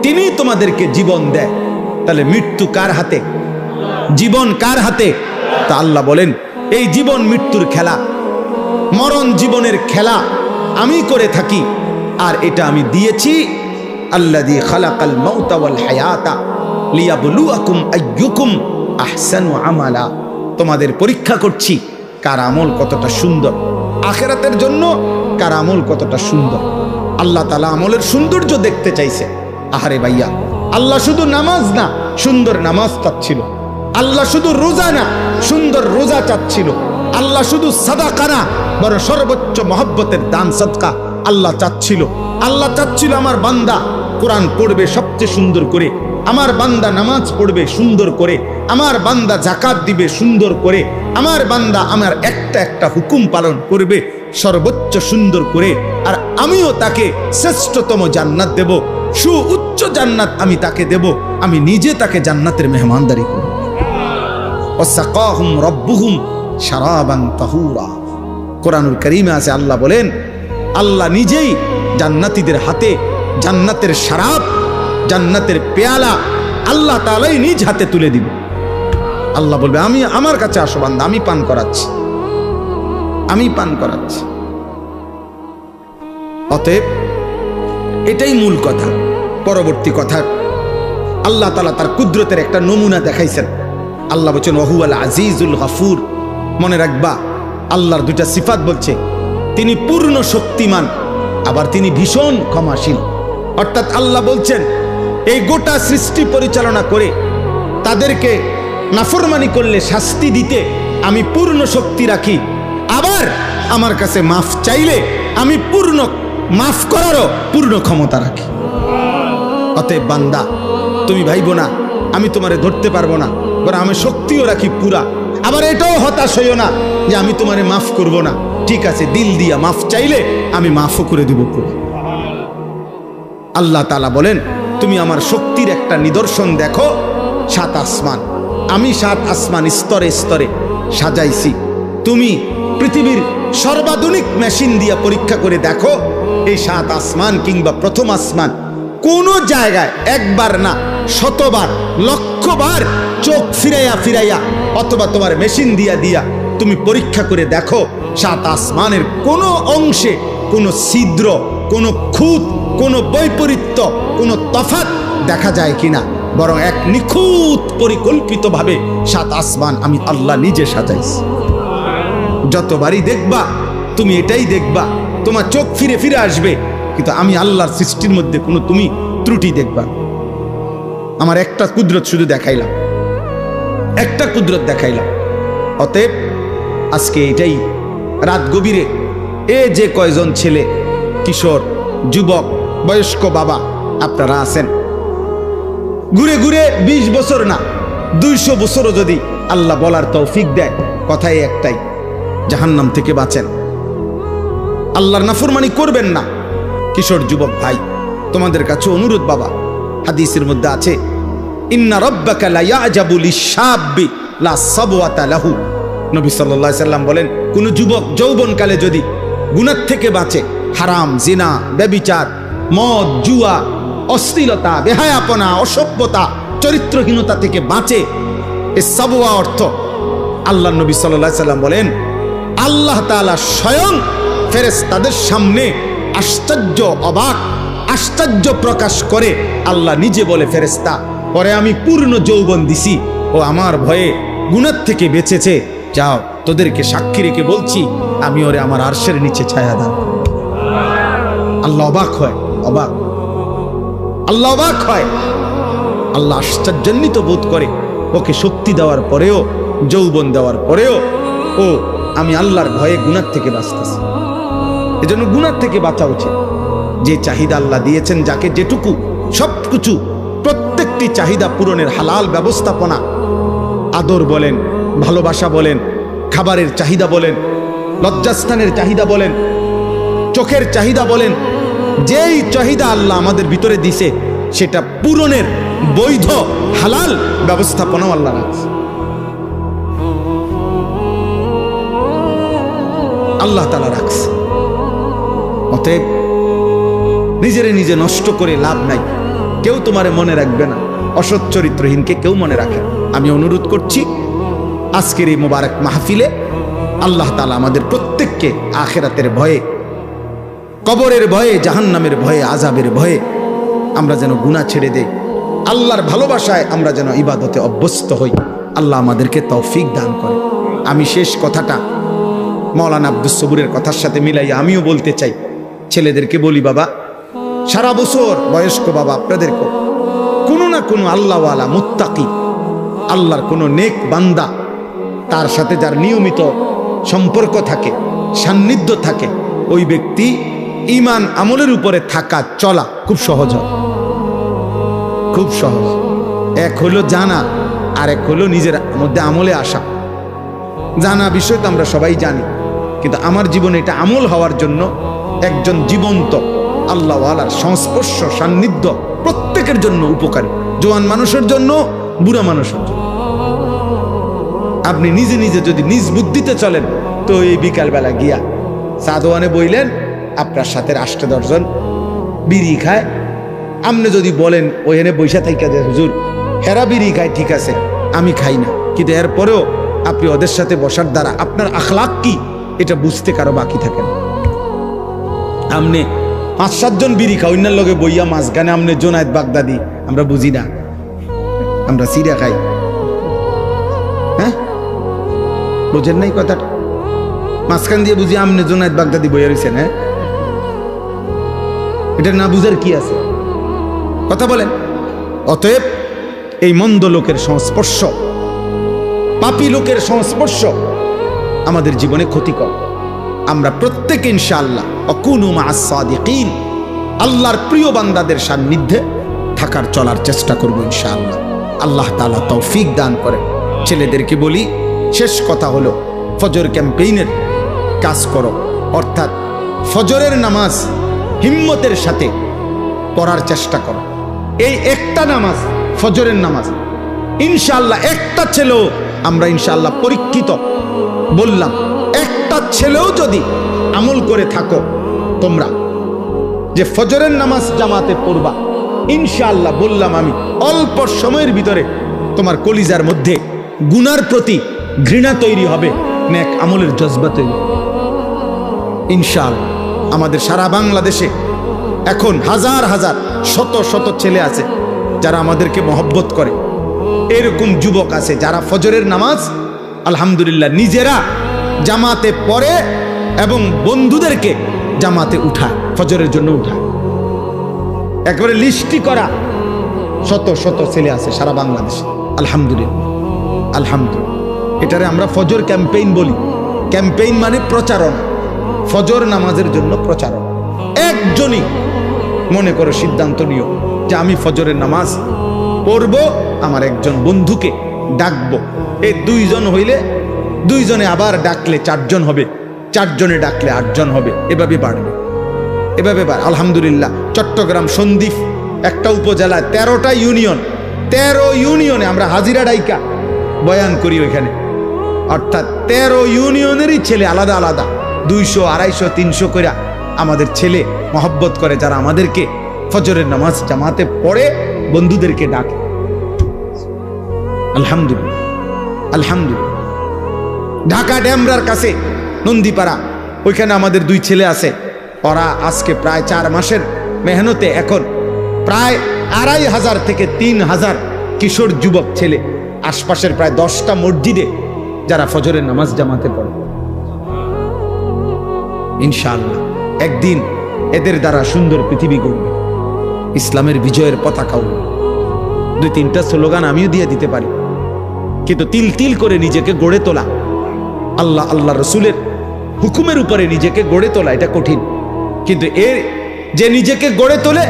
Speaker 1: তিনি তোমাদেরকে জীবন দেয়। তাহলে মৃত্যু কার হাতে? জীবন কার হাতে? তা আল্লাহ বলেন, এই জীবন মৃত্যুর খেলা, মরণ জীবনের খেলা আমি করে থাকি, আর এটা আমি দিয়েছি। আল্লাযী খালাকাল মাউতা ওয়াল হায়াতা লিয়াবলুয়াকুম আইয়ুকুম আহসানু আমালা। তোমাদের পরীক্ষা করছি কার আমল কতটা সুন্দর, আখিরাতের জন্য কার আমল কতটা সুন্দর। আল্লাহ তাআলা আমলের সৌন্দর্য দেখতে চাইছে। আহারে ভাইয়া, আল্লাহ শুধু নামাজ না, সুন্দর নামাজ চাচ্ছিল। আল্লাহ শুধু রোজা না, সুন্দর রোজা চাচ্ছিল। আল্লাহ শুধু সাদাকা না, বরং সর্বোচ্চ মহব্বতের দান সদকা আল্লাহ চাচ্ছিল। আল্লাহ চাচ্ছিল আমার বান্দা কোরআন পড়বে সবচেয়ে সুন্দর করে, আমার বান্দা নামাজ পড়বে সুন্দর করে, আমার বান্দা যাকাত দিবে সুন্দর করে, আমার বান্দা আমার একটা একটা হুকুম পালন করবে সর্বোচ্চ সুন্দর করে, আর আমিও তাকে শ্রেষ্ঠতম জান্নাত দেব, সুউচ্চ জান্নাত আমি তাকে দেব। আমি নিজে তাকে জান্নাতের মেহমানদারি করব। ওয়াসাকাহুম রাব্বুহুম শারাবান তাহুরা। কোরআনুল কারীমে আছে, আল্লাহ বলেন, আল্লাহ নিজেই জান্নাতীদের হাতে জান্নাতের শরাব, জান্নাতের পেয়ালা আল্লাহ তাআলাই নিজ হাতে তুলে দিবে। আল্লাহ বলবে, আমি আমার কাছে আসো বান্দা, আমি পান করাচ্ছি, আমি পান করাচ্ছি। অতএব এটাই মূল কথা। পরবর্তী কথা, আল্লাহ তাআলা তার কুদরতের একটা নমুনা দেখাইছেন। আল্লাহ বলছেন, ওয়াহুয়াল আজিজুল গফুর। মনে রাখবা, আল্লাহর দুইটা সিফাত বলছে, তিনি পূর্ণ শক্তিমান, আবার তিনি ভীষণ ক্ষমাশীল। অর্থাৎ আল্লাহ বলছেন, এই গোটা সৃষ্টি পরিচালনা করে তাদেরকে নাফরমানি করলে শাস্তি দিতে আমি পূর্ণ শক্তি রাখি, আবার আমার কাছে মাফ চাইলে আমি পূর্ণ মাফ করারও পূর্ণ ক্ষমতা রাখি। অতএব বান্দা, তুমি ভাইবো না আমি তোমারে ধরতে পারবো না, বরং আমি শক্তিও রাখি পুরা। আবার এটাও হতাশ হইও না যে আমি তোমারে মাফ করব না। ঠিক আছে, দিল দিয়া মাফ চাইলে আমি মাফও করে দিব পুরো। আল্লাহ তাআলা বলেন, তুমি আমার শক্তির একটা নিদর্শন দেখো, 7 আসমান, আমি 7 আসমান স্তরে স্তরে সাজাইছি। তুমি পৃথিবীর সর্বাধুনিক মেশিন দিয়ে পরীক্ষা করে দেখো, এই 7 আসমান কিংবা প্রথম আসমান কোন জায়গায় একবার না শতবার লক্ষবার চোখ ফিরাইয়া ফিরাইয়া অথবা তোমার মেশিন দিয়া দিয়া তুমি পরীক্ষা করে দেখো, 7 আসমানের কোনো অংশে কোনো ছিদ্র, কোনো খুঁত, কোনো বৈপরীত্য, কোনো তফাৎ দেখা যায় কিনা। বরং এক নিখুঁত পরিকল্পিতভাবে 7 আসমান আমি আল্লাহ নিজে সাজাইছি। যতবারই দেখবা তুমি এটাই দেখবা, তোমার চোখ ফিরে ফিরে আসবে, কিন্তু আমি আল্লাহর সৃষ্টির মধ্যে কোনো তুমি ত্রুটি দেখবা। আমার একটা কুদরত শুধু দেখাইলাম, একটা কুদরত দেখাইলাম। অতএব আজকে এটাই রাত গভীরে এ যে কয়জন ছেলে, কিশোর, যুবক, বয়স্ক বাবা আপনারা আছেন, ঘুরে ঘুরে 20 বছর না 200 বছরও যদি আল্লাহ বলার তৌফিক দেয়, কথাই একটাই, জাহান্নাম থেকে বাঁচেন, আল্লাহর নাফরমানি করবেন না। কিশোর যুবক ভাই, তোমাদের কাছে অনুরোধ বাবা, হাদিসের মধ্যে আছে, ইন্না রাব্বাকা লা ইয়াজাবু লিশ-শাব্বি লা সাবওয়াতা লাহু। নবী সাল্লাল্লাহু আলাইহি সাল্লাম বলেন, কোন যুবক যৌবনকালে যদি গুনাহ থেকে বাঁচে, হারাম, জিনা, ব্যভিচার, মদ, জুয়া, অশ্লীলতা, বেহায়াপনা, অসভ্যতা, চরিত্রহীনতা থেকে বাঁচে, এ সাবওয়া অর্থ আল্লাহ নবী সাল্লাল্লাহু আলাইহি সাল্লাম বলেন, আল্লাহ তাআলা স্বয়ং ফেরেশতাদের সামনে আশ্চর্য, অবাক, আশ্চর্য প্রকাশ করে আল্লাহ নিজে বলে, ফেরেশতা, পরে আমি পূর্ণ যৌবন দিছি, ও আমার ভয়ে গুনাহ থেকে বেঁচেছে, যাও তোদেরকে সাক্ষী রেখে বলছি আমি ওরে আমার আরশের নিচে ছায়া দান। আল্লাহ অবাক হয়, অবাক, আল্লাহ অবাক হয়, আল্লাহ আশ্চর্যান্বিত বোধ করে, ওকে শক্তি দেওয়ার পরেও, যৌবন দেওয়ার পরেও ও আমি আল্লাহর ভয়ে গুনাহ থেকে বাঁচতেছি। এজন্য গুনাহ থেকে বাঁচা উচিত। যে চাহিদা আল্লাহ দিয়েছেন, যাকে যেটুকু, সবকিছু, প্রত্যেকটি চাহিদা পূরণের হালাল ব্যবস্থাপনা, আদর বলেন, ভালোবাসা বলেন, খাবারের চাহিদা বলেন, লজ্জাস্থানের চাহিদা বলেন, চোখের চাহিদা বলেন, যেই চাহিদা আল্লাহ আমাদের ভিতরে দিছে সেটা পূরণের বৈধ হালাল ব্যবস্থাপনাও আল্লাহ রাখছে। আল্লাহ তাআলা রাখছে। অতএব নিজেরে নিজে নষ্ট করে লাভ নাই। কেউ তোমারে মনে রাখবে না, অসৎ চরিত্রহীনকে কেউ মনে রাখে। আমি অনুরোধ করছি, আজকের এই মোবারক মাহফিলে আল্লাহ তাআলা আমাদের প্রত্যেককে আখিরাতের ভয়ে, কবরের ভয়ে, জাহান্নামের ভয়ে, আযাবের ভয়ে আমরা যেন গুনাহ ছেড়ে দেই, আল্লাহর ভালোবাসায় আমরা যেন ইবাদতে অভ্যস্ত হই। আল্লাহ আমাদেরকে তৌফিক দান করে। আমি শেষ কথাটা মাওলানা আব্দুস সবুরের কথার সাথে মিলাই আমিও বলতে চাই। ছেলেদেরকে বলি, বাবা, সারা বছর, বয়স্ক বাবা আপনাদেরকে কোনো না কোনো আল্লাহওয়ালা, মুত্তাকি, আল্লাহর কোনো নেক বান্দা, তার সাথে যার নিয়মিত সম্পর্ক থাকে, সান্নিধ্য থাকে, ওই ব্যক্তি ঈমান আমলের উপরে থাকা, চলা খুব সহজ হয়, খুব সহজ। এক হলো জানা, আর এক হলো নিজের মধ্যে আমলে আসা। জানা বিষয় তো আমরা সবাই জানি, কিন্তু আমার জীবনে এটা আমল হওয়ার জন্য একজন জীবন্ত আল্লাহওয়ালার সংস্পর্শ, সান্নিধ্য প্রত্যেকের জন্য উপকারী, জোয়ান মানুষের জন্য, বুড়া মানুষের জন্য। আপনি নিজে নিজে যদি নিজ বুদ্ধিতে চলেন, তো এই বিকালবেলা গিয়া চা দোকানে বইলেন, আপনার সাথে 8-10 জন বিড়ি খায়। আপনি যদি বলেন ওইখানে বৈশা থাইকা যে হুজুর হেরা বিড়ি খায়, ঠিক আছে, আমি খাই না, কিন্তু এরপরেও আপনি ওদের সাথে বসার দ্বারা আপনার আখলাক কি এটা বুঝতে কারো বাকি থাকে না। আপনি 5-7 জন বিড়ি খাই, অন্যার লগে বইয়া মাঝখানে আপনি জোনায়েদ বাগদাদি, আমরা বুঝি না, আমরা সিরা খাই। হ্যাঁ, বুঝেন নাই কথাটা? মাঝখান দিয়ে বুঝি আপনি জোনায়েদ বাগদাদি বইয়া রয়েছেন। হ্যাঁ, এটা না বুঝার কি আছে? কথা বলেন। অতএব এই মন্দ লোকের সংস্পর্শ, পাপী লোকের সংস্পর্শ আমাদের জীবনে ক্ষতিকর। আমরা প্রত্যেকে ইনশাআল্লাহ আকুনু মা'আস সাদিকিন, আল্লাহর প্রিয় বান্দাদের সান্নিধ্যে থাকার চলার চেষ্টা করব ইনশাআল্লাহ। আল্লাহ তাআলা তৌফিক দান করে। ছেলেদেরকে বলি, শেষ কথা হলো ফজর ক্যাম্পেইনের কাজ করো, অর্থাৎ ফজরের নামাজ হিম্মতের সাথে পড়ার চেষ্টা করো। এই একটা নামাজ, ফজরের নামাজ, ইনশাআল্লাহ একটা ছেলেও আমরা ইনশাআল্লাহ পরীক্ষিত বললাম, একটা ছেলেও যদি আমল করে থাকো তোমরা যে ফজরের নামাজ জামাতে পড়বা, ইনশাআল্লাহ বললাম আমি অল্প সময়ের ভিতরে তোমার কলিজার মধ্যে গুনার প্রতি ঘৃণা তৈরি হবে, নেক আমলের জজবা তৈরি ইনশাআল্লাহ। আমাদের সারা বাংলাদেশে এখন হাজার হাজার শত শত ছেলে আছে যারা আমাদেরকে মহব্বত করে, এরকম যুবক আছে যারা ফজরের নামাজ আলহামদুলিল্লাহ নিজেরা জামাতে পড়ে এবং বন্ধুদেরকে জামাতে উঠায়, ফজরের জন্য উঠায়। একবারে লিস্টি করা শত শত ছেলে আছে সারা বাংলাদেশে আলহামদুলিল্লাহ। আলহামদুলিল্লাহ, এটারে আমরা ফজর ক্যাম্পেইন বলি। ক্যাম্পেইন মানে প্রচারণা, ফজর নামাজের জন্য প্রচারণা। একজনই মনে করো সিদ্ধান্ত নিও যে আমি ফজরের নামাজ পড়ব, আমার একজন বন্ধুকে ডাকবো। এই দুইজন হইলে দুইজনে আবার ডাকলে চারজন হবে, চারজনে ডাকলে আটজন হবে, এভাবে বাড়বে, এভাবে বাড়বে। আলহামদুলিল্লাহ, চট্টগ্রাম সন্দ্বীপ একটা উপজেলায় 13টা ইউনিয়ন, 13 ইউনিয়নে আমরা হাজিরা ডাইকা বয়ান করি ওইখানে, অর্থাৎ 13 ইউনিয়নেরই ছেলে আলাদা আলাদা 200, 250, 300 করে আমাদের ছেলে মহব্বত করে, যারা আমাদেরকে ফজরের নামাজ জামাতে পড়ে বন্ধুদেরকে ডাকে। আলহামদুলিল্লাহ, আলহামদুলিল্লাহ। ঢাকা ড্যামরার কাছে নন্দীপাড়া, ওইখানে আমাদের 2 ছেলে আছে। ওরা আজকে প্রায় 4 মাসের মেহনতে এখন প্রায় 2500 থেকে 3000 কিশোর যুবক ছেলে আশপাশের প্রায় 10টা মসজিদে যারা ফজরের নামাজ জামাতে পড়ে। ইনশাআল্লাহ একদিন এদের দ্বারা সুন্দর পৃথিবী গড়বে, ইসলামের বিজয়ের পতাকা উড়বে। 2-3টা স্লোগান আমিও দিয়ে দিতে পারি, কিন্তু তিল তিল করে নিজেকে গড়ে তোলা, আল্লাহ আল্লাহ রসুলের হুকুমের উপরে নিজেকে গড়ে তোলা এটা কঠিন, কিন্তু এর যে নিজেকে গড়ে তোলে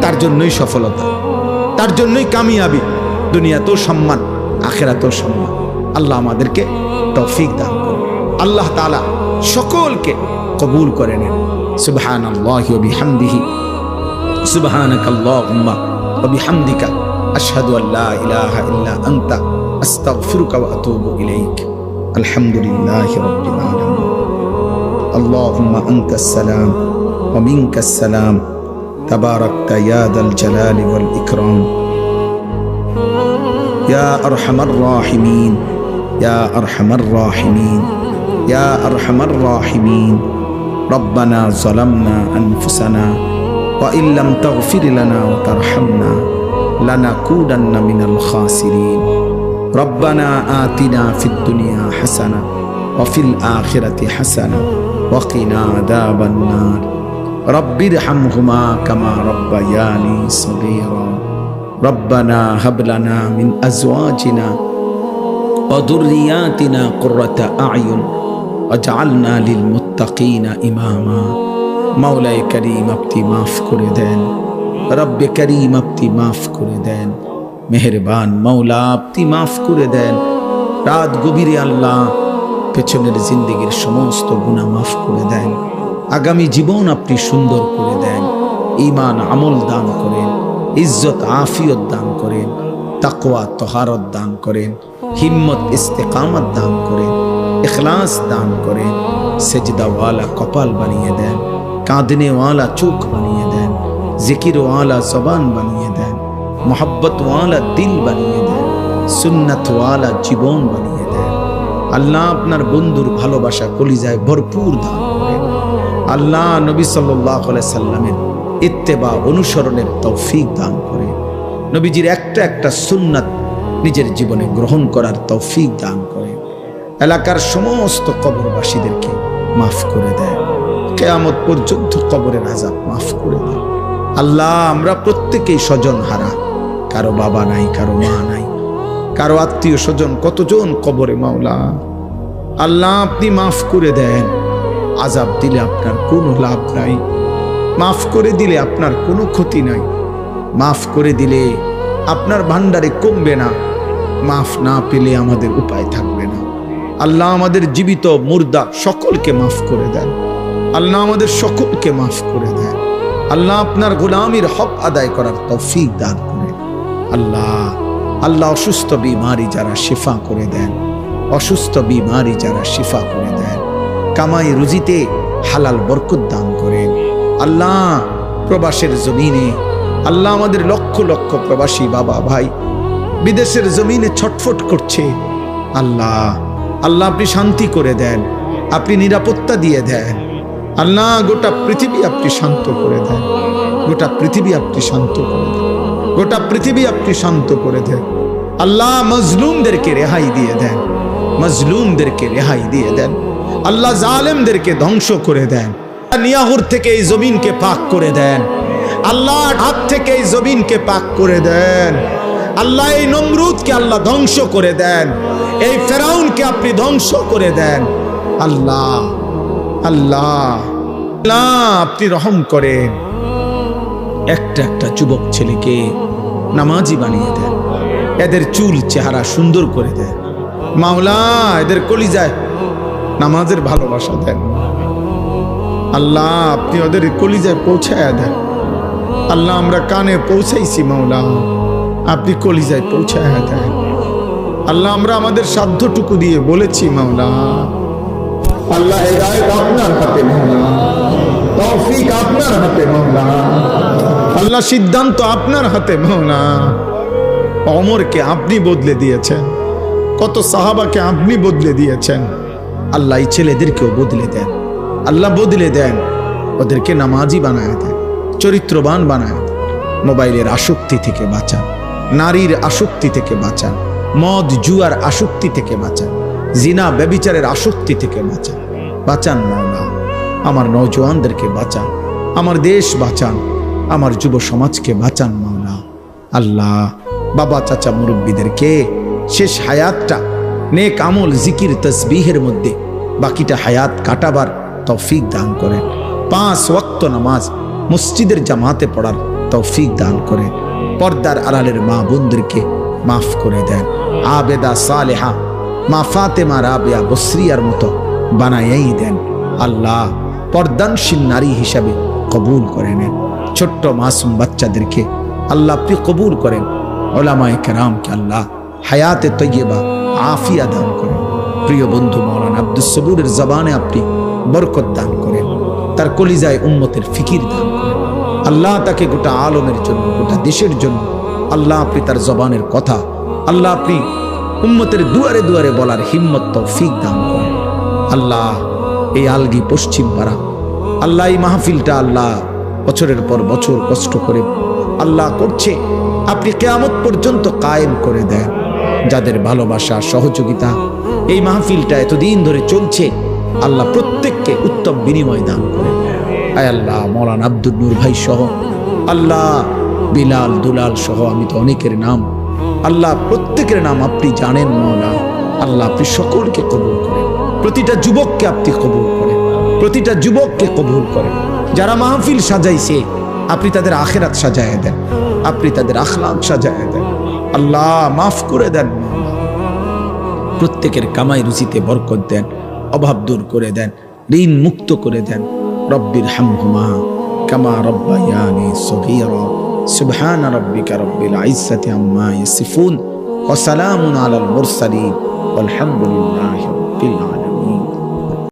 Speaker 1: তার জন্যই সফলতা, তার জন্যই কামিয়াবি, দুনিয়াতেও সম্মান, আখিরাতেও সম্মান। আল্লাহ আমাদেরকে তৌফিক দান করুন। আল্লাহ তাআলা সকলকে কবুল করে নেন। সুবহানাল্লাহি ওয়া বিহামদিহি, সুবহানাকাল্লাহুম্মা ওয়া বিহামদিকা, আশহাদু আল্লা ইলাহা ইল্লা আনতা, আস্তাগফিরুকা ওয়া আতুবু ইলাইক। আলহামদুলিল্লাহি রাব্বিল আলামিন। আল্লাহুম্মা আনতাস সালাম ওয়া মিনকাস সালাম, তাবারাকতা ইয়া যাল জালালি ওয়াল ইকরাম, ইয়া আরহামার রাহিমিন, ইয়া আরহামার রাহিমিন, ইয়া আরহামার রাহিমিন। রব্বানা যালামনা আনফুসানা ওয়া ইল্লাম তাগফির লানা ওয়া তারহামনা লানাকুনান্না মিনাল খাসিরিন। রব্বানা আতিনা ফিদ দুনিয়া হাসানা ওয়া ফিল আখিরাতি হাসানা ওয়া কিনা আযাবান নার। রব্বিরহামহুমা কামা রাব্বায়ানি সগীরা। রব্বানা হাব লানা মিন আজওয়াজিনা ওয়া যুররিয়াতিনা কুররাতা আ'য়ুন ওয়াজআলনা লিল মুত্তাকিনা ইমামা। মাওলায়ে কারীম আপনি মাফ করে দেন, রব্বে কারীম আপনি মাফ করে দেন, মেহেরবান মাওলা আপনি মাফ করে দেন। রাত গভীরে আল্লাহ পেছনের জিন্দেগির সমস্ত গুনাহ মাফ করে দেন, আগামী জীবন আপনি সুন্দর করে দেন, ঈমান আমল দান করেন, ইজ্জত আফিয়ত দান করেন, তাকওয়া তহারত দান করেন, হিম্মত ইস্তেকামত দান করেন, ইখলাস দান করেন, সেজদাওয়ালা কপাল বানিয়ে দেন, কাঁদনেওয়ালা চোখ বানিয়ে দেন, জিকিরওয়ালা জবান বানিয়ে দেন, মোহাব্বতওয়ালা দিল বানিয়ে দেন, সুন্নাতওয়ালা জীবন বানিয়ে দেন। আল্লাহ আপনার বন্ধুর ভালোবাসা কলিজায় ভরপুর দান করেন। আল্লাহ নবী সাল্লাল্লাহু আলাইহি সাল্লামের ইত্তেবা অনুসরণের তৌফিক দান করেন। নবীজির একটা একটা সুন্নাত নিজের জীবনে গ্রহণ করার তৌফিক দান করেন। এলাকার সমস্ত কবরবাসীদেরকে মাফ করে দেন, কিয়ামত পর্যন্ত কবরের আযাব মাফ করে দেন। আল্লাহ আমরা প্রত্যেকেই স্বজন হারা, কারো বাবা নাই, কারো মা নাই, কারো আত্মীয় স্বজন, কতজন কবরে মাওলা। আল্লাহ আপনি মাফ করে দেন। আযাব দিলে আপনার কোনো লাভ নাই, মাফ করে দিলে আপনার কোনো ক্ষতি নাই। মাফ করে দিলে আপনার ভান্ডারে কমবে না, মাফ না পেলে আমাদের উপায় থাকবে না। আল্লাহ আমাদের জীবিত মুর্দা সকলকে মাফ করে দেন। আল্লাহ আমাদের সকলকে মাফ করে দেন। আল্লাহ আপনার গোলামির হক আদায় করার তৌফিক দান করেন। আল্লাহ আল্লাহ অসুস্থ বিমারি যারা শিফা করে দেন, অসুস্থ বিমারি যারা শিফা করে দেন, কামাই রুজিতে হালাল বরকত দান করেন। আল্লাহ প্রবাসের জমিনে আল্লাহ আমাদের লক্ষ লক্ষ প্রবাসী বাবা ভাই বিদেশের জমিনে ছটফট করছে, আল্লাহ আল্লাহ আপনি শান্তি করে দেন, আপনি নিরাপত্তা দিয়ে দেন। আল্লাহ গোটা পৃথিবী আপনি শান্ত করে দেন, গোটা পৃথিবী আপনি শান্ত করে দেন, গোটা পৃথিবী আপনি শান্ত করে দেন। আল্লাহ মজলুমদেরকে রেহাই দিয়ে দেন, মজলুমদেরকে রেহাই দিয়ে দেন। আল্লাহ জালেমদেরকে ধ্বংস করে দেন। নিয়াহুর থেকে এই জমিনকে পাক করে দেন। আল্লাহ হাত থেকে এই জমিনকে পাক করে দেন। আল্লাহ এই নমরুদকে আল্লাহ ধ্বংস করে দেন, এই ফেরাউনকে আপনি ধ্বংস করে দেন। আল্লাহ আল্লাহ আল্লাহ আপনি রহম করেন। একটা একটা যুবক ছেলেকে নামাজি বানিয়ে দেন, এদের চুল চেহারা সুন্দর করে দেন। মাওলা এদের কলিজায় নামাজের ভালোবাসা দেন। আল্লাহ আপনি ওদের কলিজায় পৌঁছায়া দেন। আল্লাহ আমরা কানে পৌঁছাইছি, মাওলা আপনি কলিজায় পৌঁছায়া দেন। আল্লাহ আমরা আমাদের সাধ্যটুকু দিয়ে বলেছি, মাওলা আল্লাহ হিদায়াত আপনার হাতে, মাওলা তৌফিক আপনার হাতে, মাওলা আল্লাহ সিদ্ধান্ত আপনার হাতে। মাওলা ওমরকে আপনি বদলে দিয়েছেন, কত সাহাবাকে আপনি বদলে দিয়েছেন। আল্লাহ এই ছেলেদেরকেও বদলে দেন, আল্লাহ বদলে দেন, ওদেরকে নামাজি বানায় দেন, চরিত্রবান বানায় দেন। মোবাইলের আসক্তি থেকে বাঁচান, নারীর আসক্তি থেকে বাঁচান, মদ জুয়ার আসক্তি থেকে বাঁচান, জিনা ব্যভিচারের আসক্তি থেকে বাঁচান। বাঁচান মাওলা, আমার নওজওয়ানদেরকে বাঁচান, আমার দেশ বাঁচান, আমার যুব সমাজকে বাঁচান মাওলা। আল্লাহ বাবা চাচা মুরব্বীদেরকে শেষ হায়াতটা নেক আমল জিকির তসবিহের মধ্যে বাকিটা হায়াত কাটাবার তৌফিক দান করেন। 5 ওয়াক্ত নামাজ মসজিদের জামাতে পড়ার তৌফিক দান করেন। পর্দার আড়ালের মা বোনদেরকে মাফ করে দেন। আবেদা সালেহা মা ফাতেমা রাবেয়া বসরিয়ার মতো বানাইয়াই দেন। আল্লাহ পর্দানশীল নারী হিসাবে কবুল করে নেন। ছোট্ট মাসুম বাচ্চাদেরকে আল্লাহ আপনি কবুল করেন। ওলামায়ে কেরামকে আল্লাহ হায়াতে তৈয়বা আফিয়া দান করেন। প্রিয় বন্ধু মাওলানা আব্দুস সবুরের জবানে আপনি বরকত দান করেন, তার কলিজায় উম্মতের ফিকির দান করেন। আল্লাহ তাকে গোটা আলমের জন্য, গোটা দেশের জন্য আল্লাহ আপনি তার জবানের কথা আল্লাহ আপনি উম্মতের দুয়ারে দুয়ারে বলার হিম্মত তৌফিক দান করেন। আল্লাহ এই আলগি পশ্চিম পাড়া আল্লাহ এই মাহফিলটা আল্লাহ বছরের পর বছর কষ্ট করে আল্লাহ করছে, আপনি কিয়ামত পর্যন্ত কায়েম করে দেন। যাদের ভালোবাসা সহযোগিতা এই মাহফিলটা এতদিন ধরে চলছে, আল্লাহ প্রত্যেককে উত্তম বিনিময় দান করেন। আয় আল্লাহ মাওলানা আব্দুল নূর ভাই সহ আল্লাহ বিলাল দুলাল সহ আমি তো অনেকের নাম আল্লাহ প্রত্যেকের নাম আপনি জানেন মাওলা। আল্লাহ আপনি সকলকে কবুল করেন, প্রতিটা যুবককে আপনি কবুল করেন, প্রতিটা যুবককে কবুল করেন। যারা মাহফিল সাজাইছে আপনি তাদের আখিরাত সাজায় দেন, আপনি তাদের আখলাক সাজায় দেন। আল্লাহ মাফ করে দেন, প্রত্যেকের কামাই রুজিতে বরকত দেন, অভাব দূর করে দেন, ঋণ মুক্ত করে দেন। রব্বির হামহুমা কামা রব্বায়ানি সগীরা। সুবহান রাব্বিকা রব্বিল ইজ্জাতি আম্মা ইয়াসিফুন ওয়া সালামুন আলাল মুরসালিন ওয়ালহামদুলিল্লাহি রাব্বিল আলামিন।